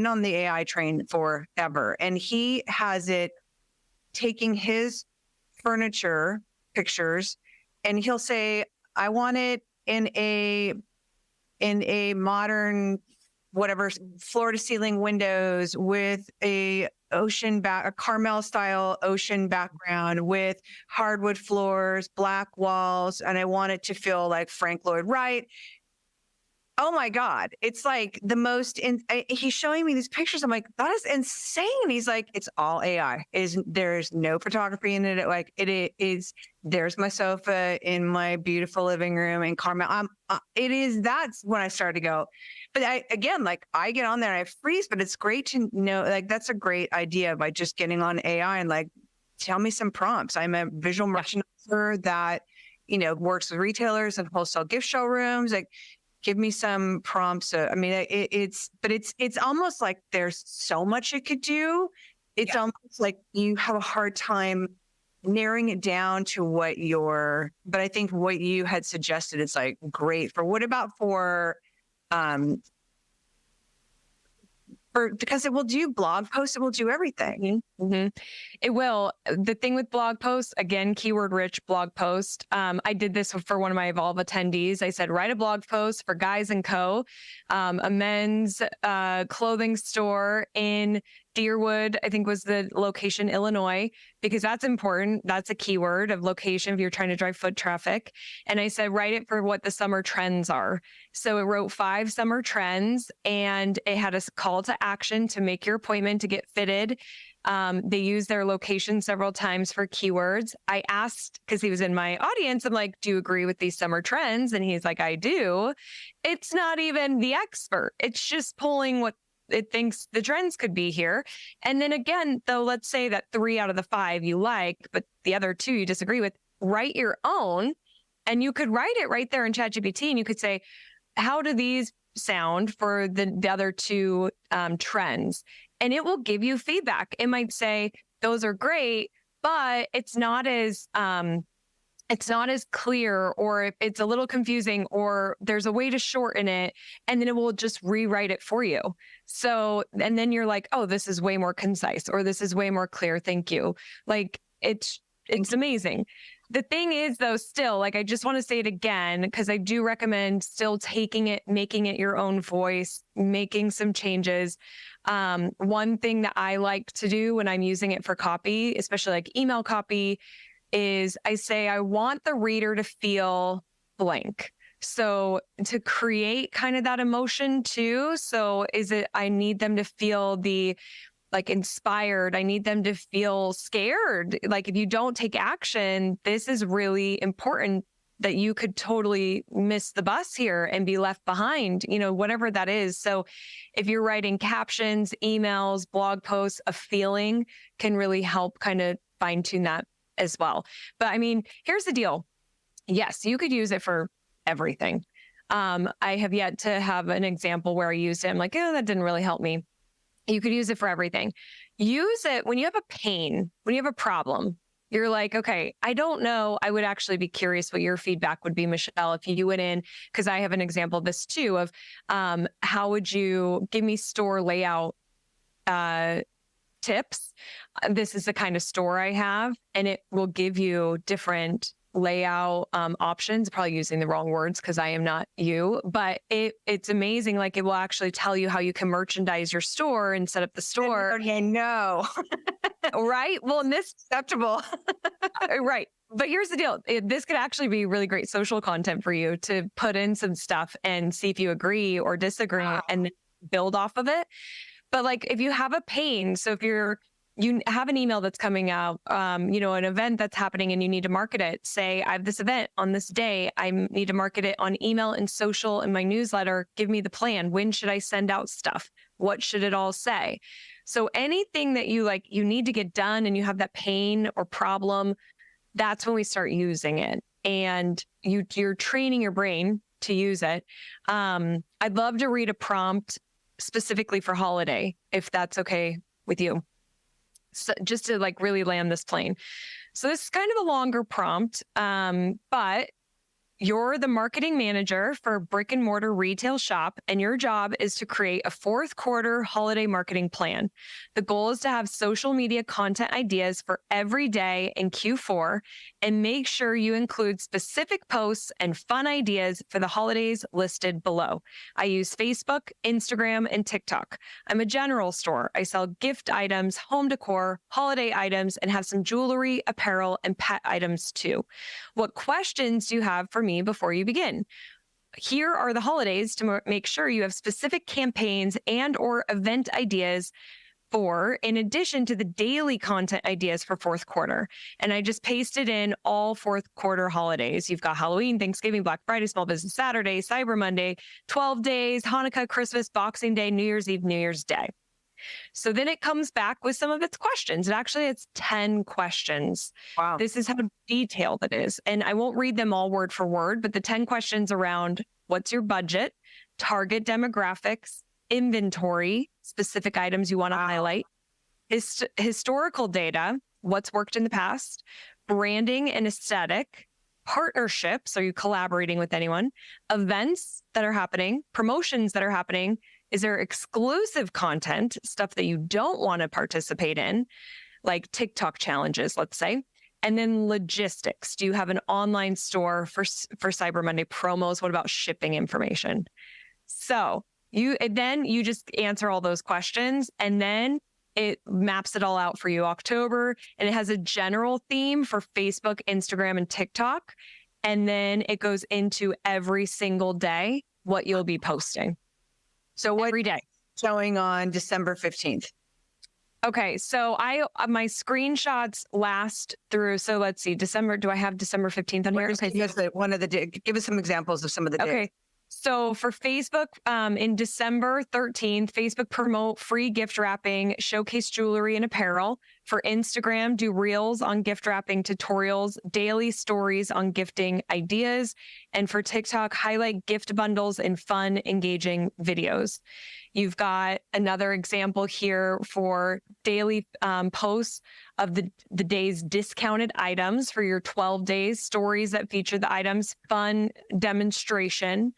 on the AI train forever, and he has it taking his furniture pictures, and he'll say, I want it in a modern, whatever, floor to ceiling windows with a Carmel style ocean background with hardwood floors, black walls. And I want it to feel like Frank Lloyd Wright. Oh my God. It's the most, he's showing me these pictures. I'm like, that is insane. He's like, it's all AI. There's no photography in it. It is, there's my sofa in my beautiful living room in Carmel. That's when I started to go, but I get on there and I freeze, but it's great to know, that's a great idea by just getting on AI and tell me some prompts. I'm a visual merchandiser that, works with retailers and wholesale gift showrooms. Give me some prompts. It's almost like there's so much it could do. It's almost like you have a hard time narrowing it down to but I think what you had suggested, it's great for, what about because it will do blog posts, it will do everything. Mm-hmm. It will. The thing with blog posts, again, keyword rich blog post. I did this for one of my Evolve attendees. I said, write a blog post for Guys & Co., a men's clothing store in Deerwood, I think was the location, Illinois, because that's important. That's a keyword of location if you're trying to drive foot traffic. And I said, write it for what the summer trends are. So it wrote 5 summer trends and it had a call to action to make your appointment to get fitted. They used their location several times for keywords. I asked, because he was in my audience, I'm like, do you agree with these summer trends? And he's like, I do. It's not even the expert. It's just pulling what it thinks the trends could be here. And then again, though, let's say that 3 out of the 5 you like, but the other 2 you disagree with, write your own. And you could write it right there in ChatGPT and you could say, how do these sound for the other 2 trends? And it will give you feedback. It might say, those are great, but it's not as clear, or it's a little confusing, or there's a way to shorten it, and then it will just rewrite it for you. So, and then you're like, oh, this is way more concise, or this is way more clear. Thank you. Like it's amazing. The thing is, though, still, like, I just want to say it again, because I do recommend still taking it, making it your own voice, making some changes. One thing that I like to do when I'm using it for copy, especially like email copy, is I say, I want the reader to feel blank. So to create kind of that emotion too. So I need them to feel like inspired. I need them to feel scared. Like if you don't take action, this is really important, that you could totally miss the bus here and be left behind, whatever that is. So if you're writing captions, emails, blog posts, a feeling can really help kind of fine tune that as well. But I mean, here's the deal. Yes, you could use it for everything. I have yet to have an example where I used it. I'm like, oh, that didn't really help me. You could use it for everything. Use it when you have a pain, when you have a problem. You're like, okay, I don't know. I would actually be curious what your feedback would be, Michelle, if you went in, because I have an example of this too, of how would you give me store layout tips? This is the kind of store I have, and it will give you different layout options. Probably using the wrong words because I am not you, but it's amazing. Like it will actually tell you how you can merchandise your store and set up the store. Okay, no. Right? Well, and this Acceptable. right. But here's the deal. This could actually be really great social content for you to put in some stuff and see if you agree or disagree and build off of it. But like if you have a pain, so if you have an email that's coming out, an event that's happening and you need to market it, say, I have this event on this day. I need to market it on email and social and my newsletter. Give me the plan. When should I send out stuff? What should it all say? So anything that you need to get done and you have that pain or problem, that's when we start using it. And you're training your brain to use it. I'd love to read a prompt specifically for holiday, if that's okay with you. So just to like really land this plane. So this is kind of a longer prompt, but you're the marketing manager for a brick and mortar retail shop, and your job is to create a 4th quarter holiday marketing plan. The goal is to have social media content ideas for every day in Q4 and make sure you include specific posts and fun ideas for the holidays listed below. I use Facebook, Instagram, and TikTok. I'm a general store. I sell gift items, home decor, holiday items, and have some jewelry, apparel, and pet items too. What questions do you have for me before you begin? Here are the holidays to make sure you have specific campaigns and or event ideas for, in addition to the daily content ideas for 4th quarter. And I just pasted in all 4th quarter holidays. You've got Halloween, Thanksgiving, Black Friday, Small Business Saturday, Cyber Monday, 12 days, Hanukkah, Christmas, Boxing Day, New Year's Eve, New Year's Day. So then it comes back with some of its questions. And actually, it's 10 questions. Wow. This is how detailed it is. And I won't read them all word for word, but the 10 questions around what's your budget, target demographics, inventory, specific items you want to highlight, historical data, what's worked in the past, branding and aesthetic, partnerships, are you collaborating with anyone, events that are happening, promotions that are happening, is there exclusive content, stuff that you don't want to participate in, like TikTok challenges, let's say, and then logistics. Do you have an online store for Cyber Monday promos? What about shipping information? So you just answer all those questions, and then it maps it all out for you. October, and it has a general theme for Facebook, Instagram, and TikTok. And then it goes into every single day what you'll be posting. So what every day showing on December 15th? Okay, so my screenshots last through. So let's see, December. Do I have December 15th on here? Okay, give us some examples of some of the days. Okay. So for Facebook, in December 13th, Facebook promote free gift wrapping, showcase jewelry and apparel. For Instagram, do reels on gift wrapping tutorials, daily stories on gifting ideas. And for TikTok, highlight gift bundles and fun, engaging videos. You've got another example here for daily posts of the day's discounted items for your 12 days, stories that feature the items, fun demonstration.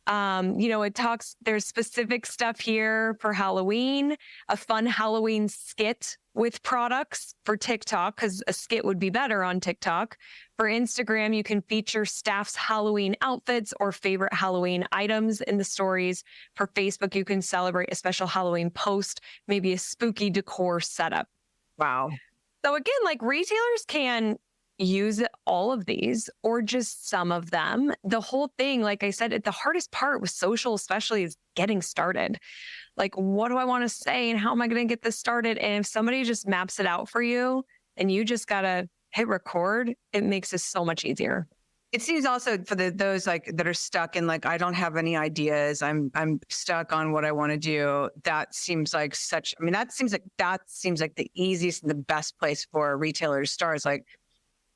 There's specific stuff here for Halloween, a fun Halloween skit with products for TikTok, because a skit would be better on TikTok. For Instagram, you can feature staff's Halloween outfits or favorite Halloween items in the stories. For Facebook, you can celebrate a special Halloween post, maybe a spooky decor setup. Wow. So again, like retailers can use all of these or just some of them. The whole thing, like I said, the hardest part with social especially is getting started. Like, what do I want to say and how am I going to get this started? And if somebody just maps it out for you and you just got to hit record, it makes it so much easier. It seems also for those like that are stuck in like, I don't have any ideas. I'm stuck on what I want to do. That seems like that seems like the easiest and the best place for a retailer to start. It's like,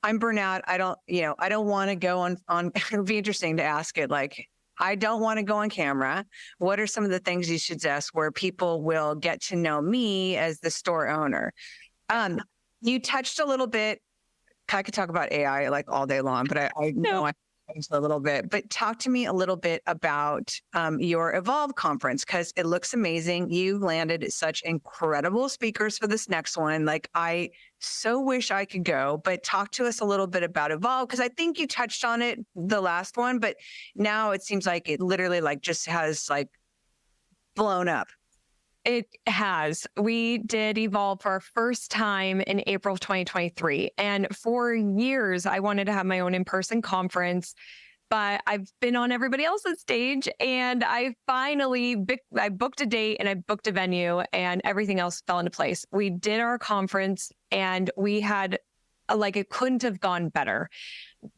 I'm burnout. I don't want to go on, it would be interesting to ask it. Like, I don't want to go on camera. What are some of the things you suggest where people will get to know me as the store owner? You touched a little bit. I could talk about AI like all day long, but I know I touched a little bit. But talk to me a little bit about your Evolve conference, because it looks amazing. You landed such incredible speakers for this next one. Like, I so wish I could go, but talk to us a little bit about Evolve, because I think you touched on it the last one, but now it seems like it literally like just has like blown up. It has. We did Evolve for our first time in April of 2023. And for years, I wanted to have my own in-person conference, but I've been on everybody else's stage. And I finally, I booked a date and I booked a venue and everything else fell into place. We did our conference and we had, it couldn't have gone better.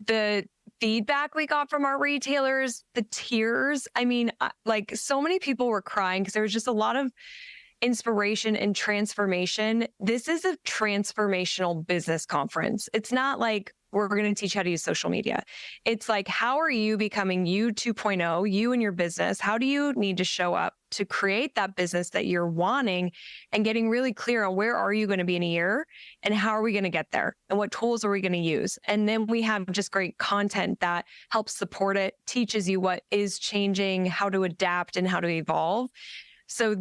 The feedback we got from our retailers, the tears, so many people were crying because there was just a lot of inspiration and transformation. This is a transformational business conference. It's not like we're going to teach how to use social media. It's like, how are you becoming you 2.0, you and your business? How do you need to show up to create that business that you're wanting, and getting really clear on where are you going to be in a year and how are we going to get there and what tools are we going to use? And then we have just great content that helps support it, teaches you what is changing, how to adapt and how to evolve. So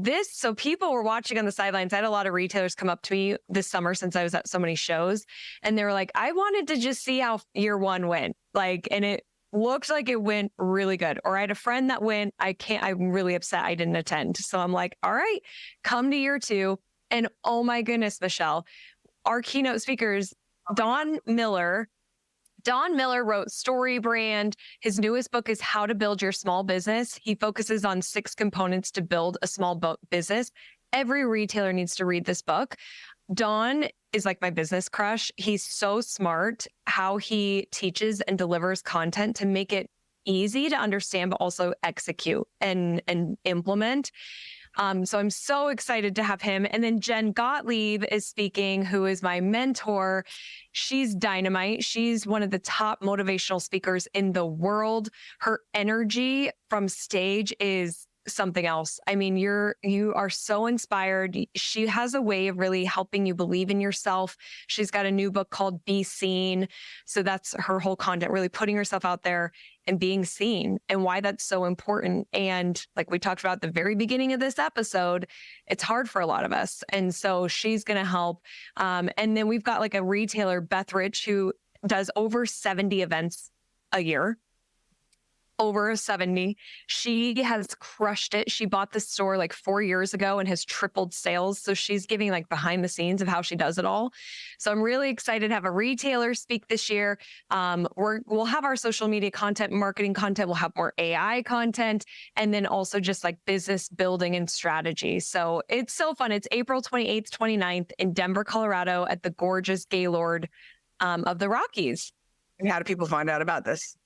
people were watching on the sidelines. I had a lot of retailers come up to me this summer since I was at so many shows, and they were like, I wanted to just see how year one went. And it looked like it went really good. Or I had a friend that went, I'm really upset I didn't attend. So I'm like, all right, come to year two. And oh my goodness, Michelle, our keynote speakers, Don Miller wrote Story Brand. His newest book is How to Build Your Small Business. He focuses on 6 components to build a small business. Every retailer needs to read this book. Don is like my business crush. He's so smart how he teaches and delivers content to make it easy to understand, but also execute and implement. So I'm so excited to have him. And then Jen Gottlieb is speaking, who is my mentor. She's dynamite. She's one of the top motivational speakers in the world. Her energy from stage is something else. You are so inspired. She has a way of really helping you believe in yourself. She's got a new book called Be Seen. So that's her whole content, really putting herself out there and being seen, and why that's so important. And like we talked about at the very beginning of this episode, it's hard for a lot of us. And so she's going to help. And then we've got like a retailer, Beth Rich, who does over 70 events a year. over 70. She has crushed it. She bought the store like 4 years ago and has tripled sales. So she's giving like behind the scenes of how she does it all. So I'm really excited to have a retailer speak this year. We'll have our social media content, marketing content. We'll have more AI content, and then also just like business building and strategy. So it's so fun. It's April 28th, 29th in Denver, Colorado at the gorgeous Gaylord of the Rockies. And how do people find out about this?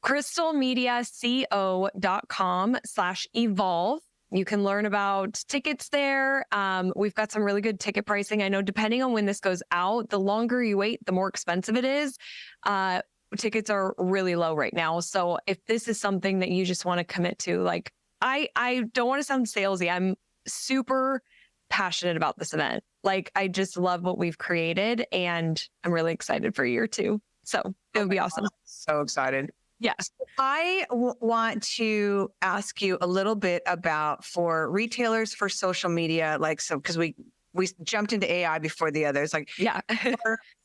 crystalmediaco.com/evolve. You can learn about tickets there. We've got some really good ticket pricing. I know depending on when this goes out, the longer you wait, the more expensive it is. Tickets are really low right now. So if this is something that you just want to commit to, like I don't want to sound salesy. I'm super passionate about this event. Like I just love what we've created, and I'm really excited for year two. So it would be awesome. So excited. Yes. I want to ask you a little bit about for retailers for social media, like, so, because we jumped into AI before the others, like, yeah,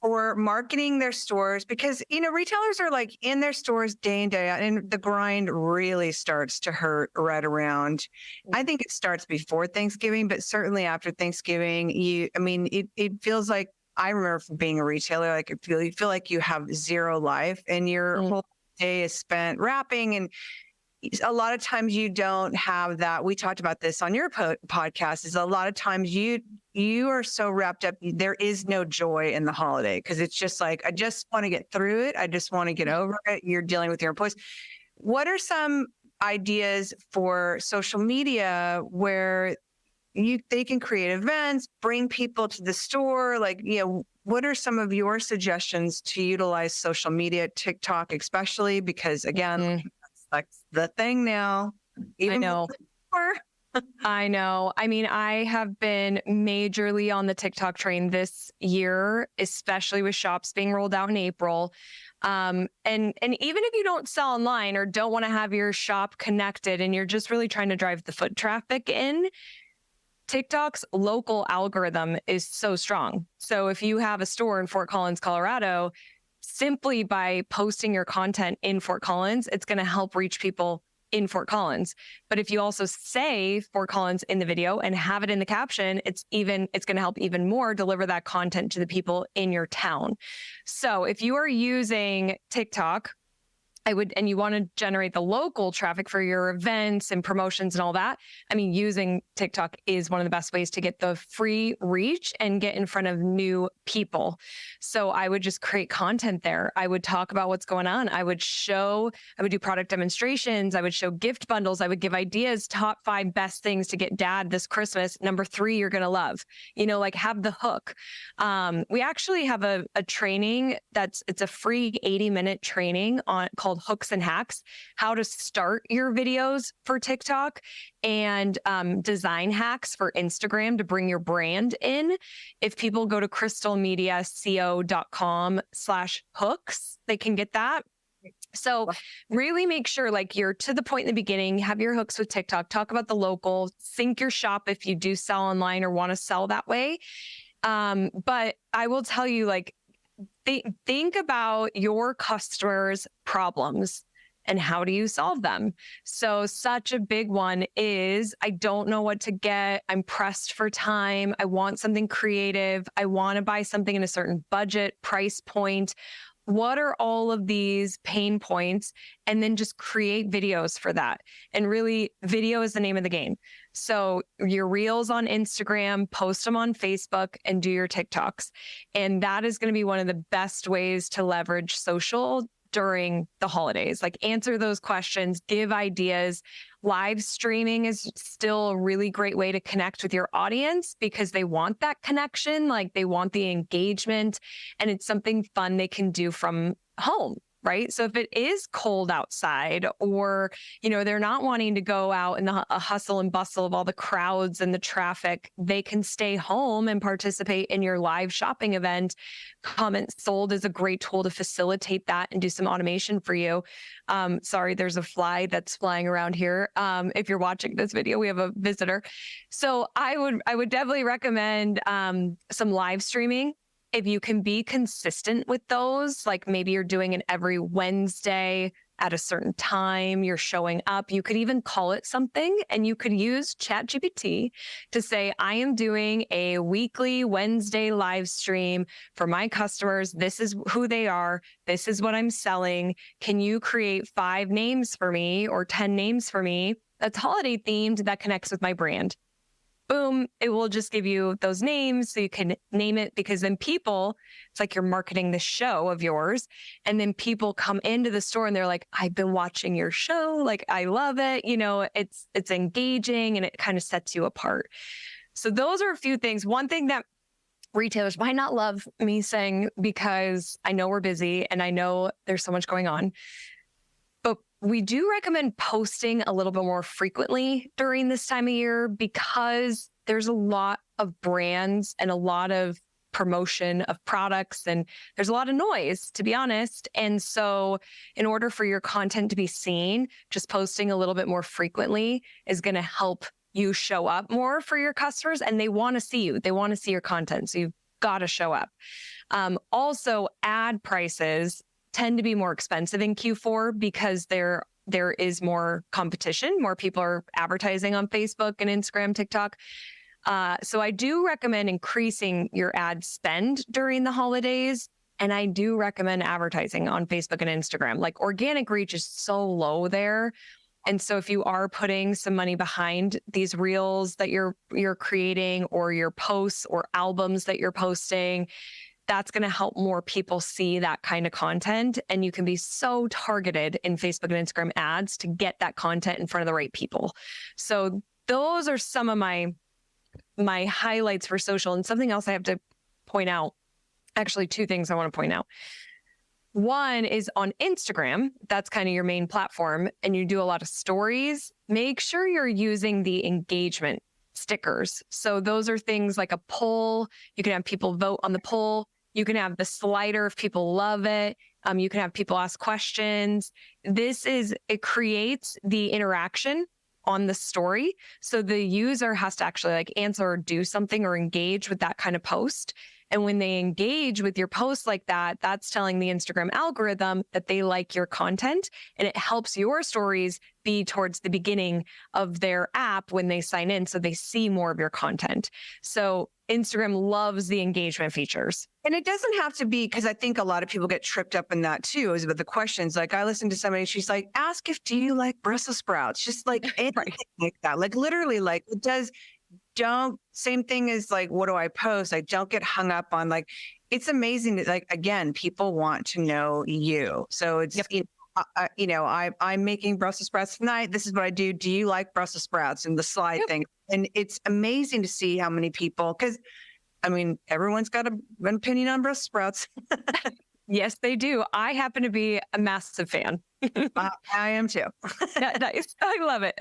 for marketing their stores, because, retailers are like in their stores day in, day out, and the grind really starts to hurt right around. I think it starts before Thanksgiving, but certainly after Thanksgiving, it feels like, I remember from being a retailer, like you feel like you have zero life and your whole day is spent wrapping, and a lot of times you don't have that. We talked about this on your podcast, is a lot of times you are so wrapped up, there is no joy in the holiday, because it's just like, I just want to get through it, I just want to get over it. You're dealing with your employees. What are some ideas for social media where they can create events, bring people to the store? Like, what are some of your suggestions to utilize social media, TikTok especially, because again, that's the thing now. Even I know. I know. I mean, I have been majorly on the TikTok train this year, especially with shops being rolled out in April. And even if you don't sell online or don't want to have your shop connected and you're just really trying to drive the foot traffic in, TikTok's local algorithm is so strong. So if you have a store in Fort Collins, Colorado, simply by posting your content in Fort Collins, it's going to help reach people in Fort Collins. But if you also say Fort Collins in the video and have it in the caption, it's going to help even more deliver that content to the people in your town. So if you are using TikTok, and you want to generate the local traffic for your events and promotions and all that, I mean, using TikTok is one of the best ways to get the free reach and get in front of new people. So I would just create content there. I would talk about what's going on. I would do product demonstrations. I would show gift bundles. I would give ideas, top 5 best things to get dad this Christmas. Number 3, you're going to love, like have the hook. We actually have a training it's a free 80-minute training called Hooks and Hacks, how to start your videos for TikTok, and design hacks for Instagram to bring your brand in. If people go to crystalmediaco.com/hooks, they can get that. So really make sure like you're to the point in the beginning, have your hooks with TikTok, talk about the local, sync your shop if you do sell online or want to sell that way. But I will tell you, like, think about your customers' problems and how do you solve them? So such a big one is, I don't know what to get. I'm pressed for time. I want something creative. I want to buy something in a certain budget, price point. What are all of these pain points? And then just create videos for that. And really, video is the name of the game. So your reels on Instagram, post them on Facebook, and do your TikToks. And that is going to be one of the best ways to leverage social during the holidays. Like, answer those questions, give ideas. Live streaming is still a really great way to connect with your audience because they want that connection, like they want the engagement, and it's something fun they can do from home. Right. So if it is cold outside, or, they're not wanting to go out in the hustle and bustle of all the crowds and the traffic, they can stay home and participate in your live shopping event. Comment sold is a great tool to facilitate that and do some automation for you. Sorry, there's a fly that's flying around here. If you're watching this video, we have a visitor. So I would definitely recommend some live streaming. If you can be consistent with those, like maybe you're doing it every Wednesday, at a certain time, you're showing up. You could even call it something, and you could use ChatGPT to say, I am doing a weekly Wednesday live stream for my customers. This is who they are. This is what I'm selling. Can you create 5 names for me or 10 names for me that's holiday themed that connects with my brand? Boom, it will just give you those names so you can name it, because then people, it's like you're marketing the show of yours. And then people come into the store and they're like, I've been watching your show. Like, I love it. It's engaging and it kind of sets you apart. So those are a few things. One thing that retailers might not love me saying, because I know we're busy and I know there's so much going on, but we do recommend posting a little bit more frequently during this time of year, because there's a lot of brands and a lot of promotion of products, and there's a lot of noise, to be honest. And so in order for your content to be seen, just posting a little bit more frequently is going to help you show up more for your customers, and they want to see you. They want to see your content. So you've got to show up. Also, ad prices tend to be more expensive in Q4 because there is more competition. More people are advertising on Facebook and Instagram, TikTok. So I do recommend increasing your ad spend during the holidays. And I do recommend advertising on Facebook and Instagram. Like, organic reach is so low there. And so if you are putting some money behind these reels that you're creating, or your posts or albums that you're posting, that's going to help more people see that kind of content. And you can be so targeted in Facebook and Instagram ads to get that content in front of the right people. So those are some of my highlights for social. And something else I have to point out, actually 2 things I want to point out. One is on Instagram. That's kind of your main platform, and you do a lot of stories. Make sure you're using the engagement stickers. So those are things like a poll. You can have people vote on the poll. You can have the slider if people love it. You can have people ask questions. It creates the interaction on the story. So the user has to actually like answer or do something or engage with that kind of post. And when they engage with your post like that, that's telling the Instagram algorithm that they like your content, and it helps your stories be towards the beginning of their app when they sign in, so they see more of your content. So Instagram loves the engagement features. And it doesn't have to be, because I think a lot of people get tripped up in that too, is with the questions. Like, I listened to somebody, she's like, ask do you like Brussels sprouts? Just like anything Right. like that. Like, literally, like, same thing as like, what do I post? Like, don't get hung up on, like, it's amazing that, like, again, people want to know you. So it's, Yep. I'm making Brussels sprouts tonight. This is what I do. Do you like Brussels sprouts? And the slide Yep. thing. And it's amazing to see how many people, because I mean, everyone's got an opinion on Brussels sprouts. Yes, they do. I happen to be a massive fan. I am too. Nice. I love it.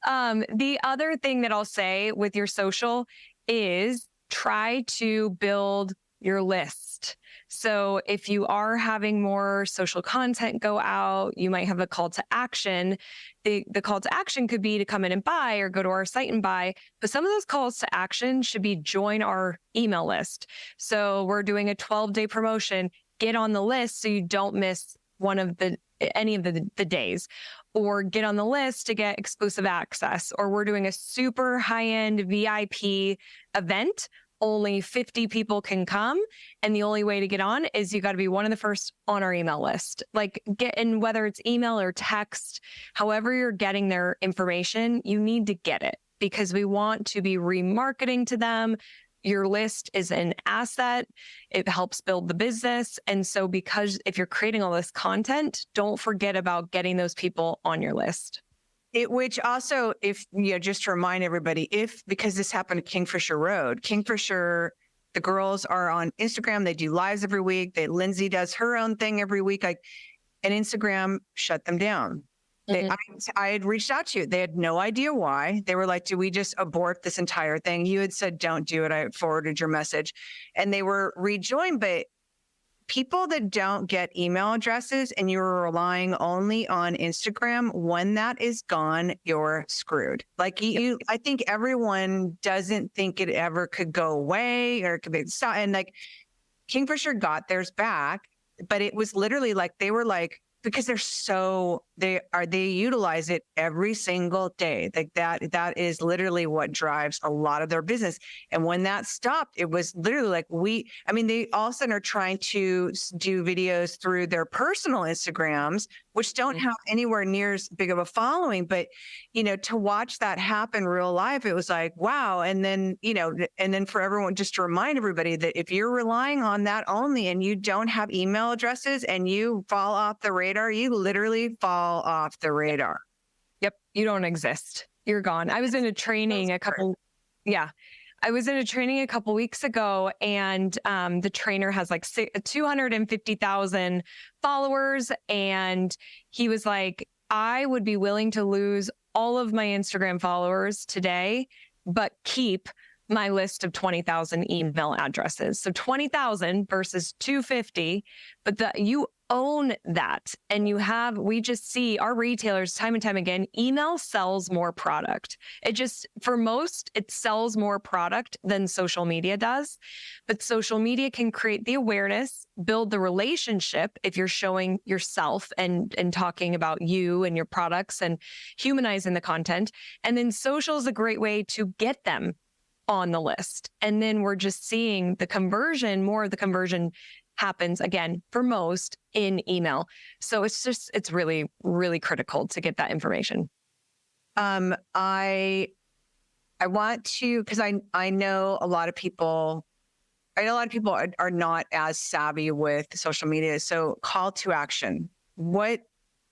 The other thing that I'll say with your social is try to build your list. So if you are having more social content go out, you might have a call to action. The call to action could be to come in and buy or go to our site and buy. But some of those calls to action should be join our email list. So we're doing a 12-day promotion. Get on the list so you don't miss any of the days, or get on the list to get exclusive access. Or we're doing a super high-end VIP event. Only 50 people can come. And the only way to get on is you got to be one of the first on our email list. Like, get in, whether it's email or text, however you're getting their information, you need to get it, because we want to be remarketing to them. Your list is an asset. It helps build the business. And so, because if you're creating all this content, don't forget about getting those people on your list. Which also, just to remind everybody, because this happened at Kingfisher Road, the girls are on Instagram. They do lives every week. Lindsay does her own thing every week. And Instagram shut them down. I had reached out to you. They had no idea why. They were like, do we just abort this entire thing? You had said, don't do it. I forwarded your message, and they were rejoined. But people that don't get email addresses and you're relying only on Instagram, when that is gone, you're screwed. Like, I think everyone doesn't think it ever could go away or it could be stopped. And like, Kingfisher got theirs back, but it was literally like, they were like, because they utilize it every single day. Like that is literally what drives a lot of their business. And when that stopped, it was literally like they all of a sudden are trying to do videos through their personal Instagrams, which don't have anywhere near as big of a following. But, to watch that happen real life, it was like, wow. And then, for everyone, just to remind everybody that if you're relying on that only and you don't have email addresses and you fall off the radar, you literally fall off the radar. Yep. You don't exist. You're gone. I was in a training I was in a training a couple weeks ago, and the trainer has like 250,000 followers. And he was like, I would be willing to lose all of my Instagram followers today, but keep my list of 20,000 email addresses. So 20,000 versus 250, but you own that. And we just see our retailers time and time again, email sells more product. For most, it sells more product than social media does. But social media can create the awareness, build the relationship if you're showing yourself and talking about you and your products and humanizing the content. And then social is a great way to get them on the list. And then we're just seeing more of the conversion happens again for most in email. So it's really, really critical to get that information. I want to, because I know a lot of people are not as savvy with social media. So call to action. What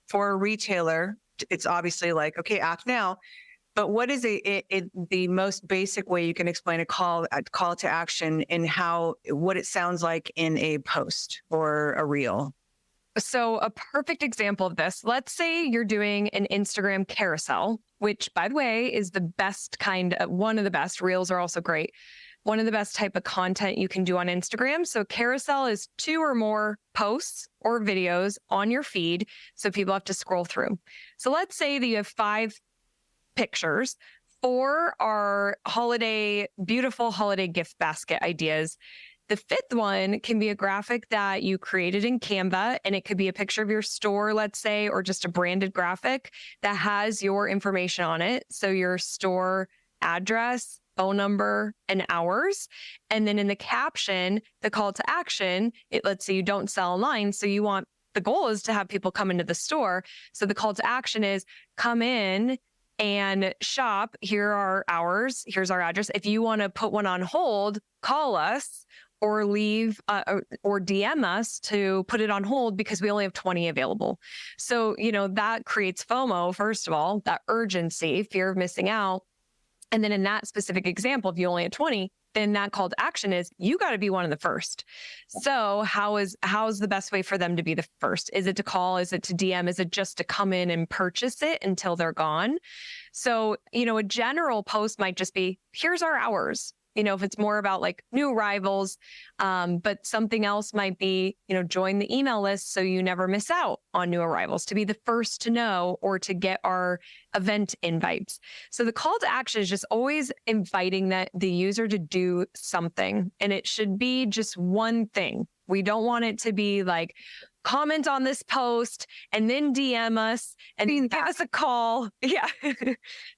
for a retailer, it's obviously like, okay, act now. But what is the most basic way you can explain a call to action and what it sounds like in a post or a reel? So a perfect example of this, let's say you're doing an Instagram carousel, which by the way is the best one of the best. Reels are also great. One of the best type of content you can do on Instagram. So carousel is 2 or more posts or videos on your feed. So people have to scroll through. So let's say that you have 5 pictures for our beautiful holiday gift basket ideas. The 5th one can be a graphic that you created in Canva, and it could be a picture of your store, let's say, or just a branded graphic that has your information on it. So your store address, phone number, and hours. And then in the caption, the call to action, let's say you don't sell online. So the goal is to have people come into the store. So the call to action is come in and shop. Here are hours. Here's our address. If you want to put one on hold, call us or leave or DM us to put it on hold because we only have 20 available. So, that creates FOMO, first of all, that urgency, fear of missing out. And then in that specific example, if you only have 20, then that call to action is you got to be one of the first. So how's the best way for them to be the first? Is it to call? Is it to DM? Is it just to come in and purchase it until they're gone? So, a general post might just be, here's our hours. If it's more about like new arrivals, but something else might be, join the email list so you never miss out on new arrivals, to be the first to know or to get our event invites. So the call to action is just always inviting the user to do something, and it should be just one thing. We don't want it to be like, comment on this post and then DM us and give us a call. Yeah.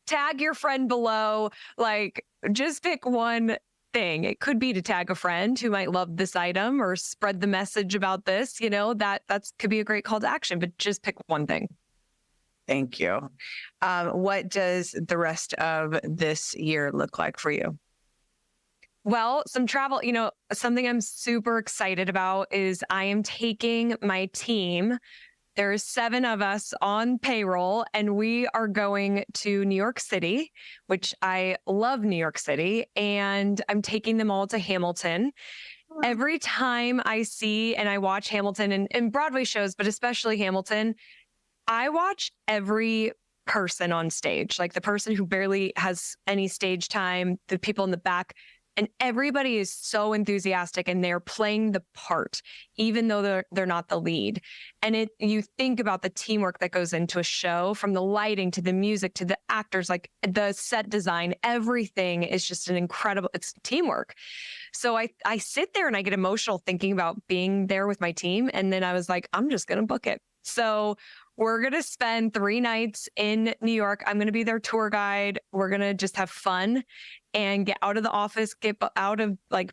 Tag your friend below. Like, just pick one thing. It could be to tag a friend who might love this item or spread the message about this. That could be a great call to action, but just pick one thing. Thank you. What does the rest of this year look like for you? Well, some travel, something I'm super excited about is I am taking my team. There's 7 of us on payroll, and we are going to New York City, which I love New York City, and I'm taking them all to Hamilton. Every time I see and I watch Hamilton and Broadway shows, but especially Hamilton, I watch every person on stage, like the person who barely has any stage time, the people in the back. And everybody is so enthusiastic and they're playing the part, even though they're not the lead. And you think about the teamwork that goes into a show, from the lighting to the music to the actors, like the set design, everything is just it's teamwork. So I sit there and I get emotional thinking about being there with my team. And then I was like, I'm just going to book it. So we're going to spend 3 nights in New York. I'm going to be their tour guide. We're going to just have fun and get out of the office, get out of like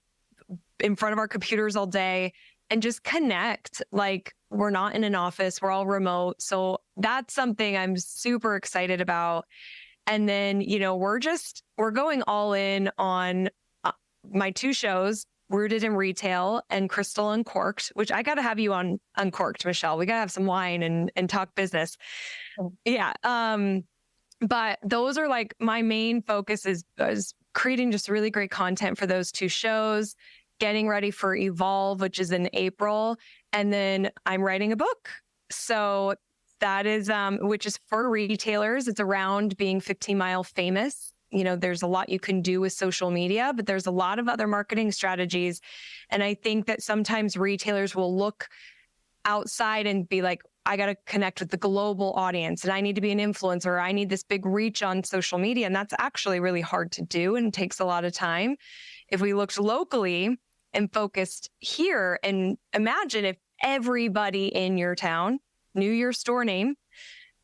in front of our computers all day and just connect. Like we're not in an office, we're all remote. So that's something I'm super excited about. And then, we're going all in on my 2 shows, Rooted in Retail and Crystal Uncorked, which I got to have you on Uncorked, Michelle. We got to have some wine and talk business. Yeah. But those are like my main focus is creating just really great content for those 2 shows, getting ready for Evolve, which is in April. And then I'm writing a book. So that is, which is for retailers. It's around being 15 Mile famous. There's a lot you can do with social media, but there's a lot of other marketing strategies. And I think that sometimes retailers will look outside and be like, I got to connect with the global audience and I need to be an influencer. I need this big reach on social media. And that's actually really hard to do and takes a lot of time. If we looked locally and focused here, and imagine if everybody in your town knew your store name,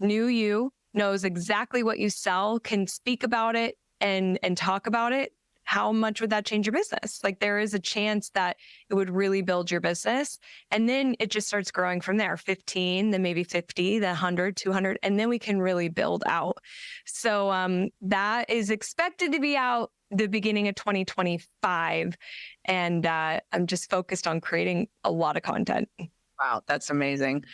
knew you, knows exactly what you sell, can speak about it and talk about it, how much would that change your business? Like there is a chance that it would really build your business. And then it just starts growing from there, 15, then maybe 50, then 100, 200, and then we can really build out. So that is expected to be out the beginning of 2025. And I'm just focused on creating a lot of content. Wow, that's amazing.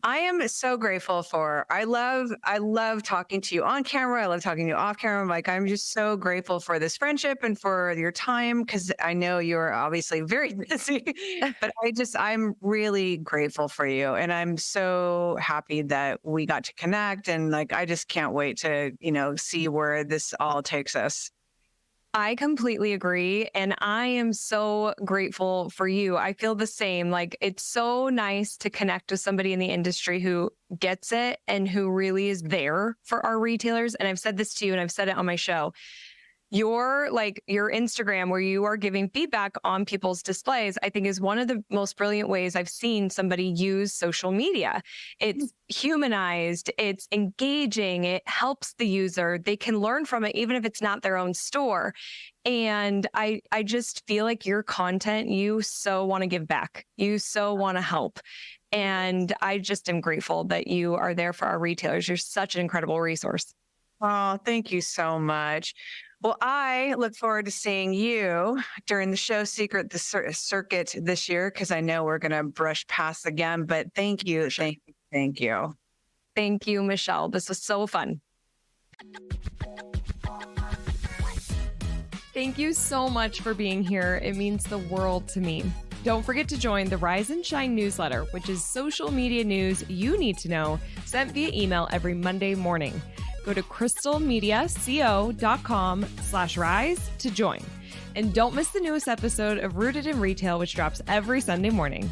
I am so grateful I love talking to you on camera. I love talking to you off camera. Like, I'm just so grateful for this friendship and for your time, because I know you're obviously very busy, but I'm really grateful for you. And I'm so happy that we got to connect. And like, I just can't wait to, see where this all takes us. I completely agree. And I am so grateful for you. I feel the same. Like it's so nice to connect with somebody in the industry who gets it and who really is there for our retailers. And I've said this to you and I've said it on my show. Your Instagram where you are giving feedback on people's displays, I think is one of the most brilliant ways I've seen somebody use social media. It's humanized, it's engaging, it helps the user. They can learn from it, even if it's not their own store. And I just feel like your content, you so want to give back. You so want to help. And I just am grateful that you are there for our retailers. You're such an incredible resource. Oh, thank you so much. Well, I look forward to seeing you during the show Secret the Circuit this year, because I know we're going to brush past again. But thank you. Thank you. Thank you, Michelle. This was so fun. Thank you so much for being here. It means the world to me. Don't forget to join the Rise and Shine newsletter, which is social media news you need to know, sent via email every Monday morning. Go to crystalmediaco.com/rise to join. And don't miss the newest episode of Rooted in Retail, which drops every Sunday morning.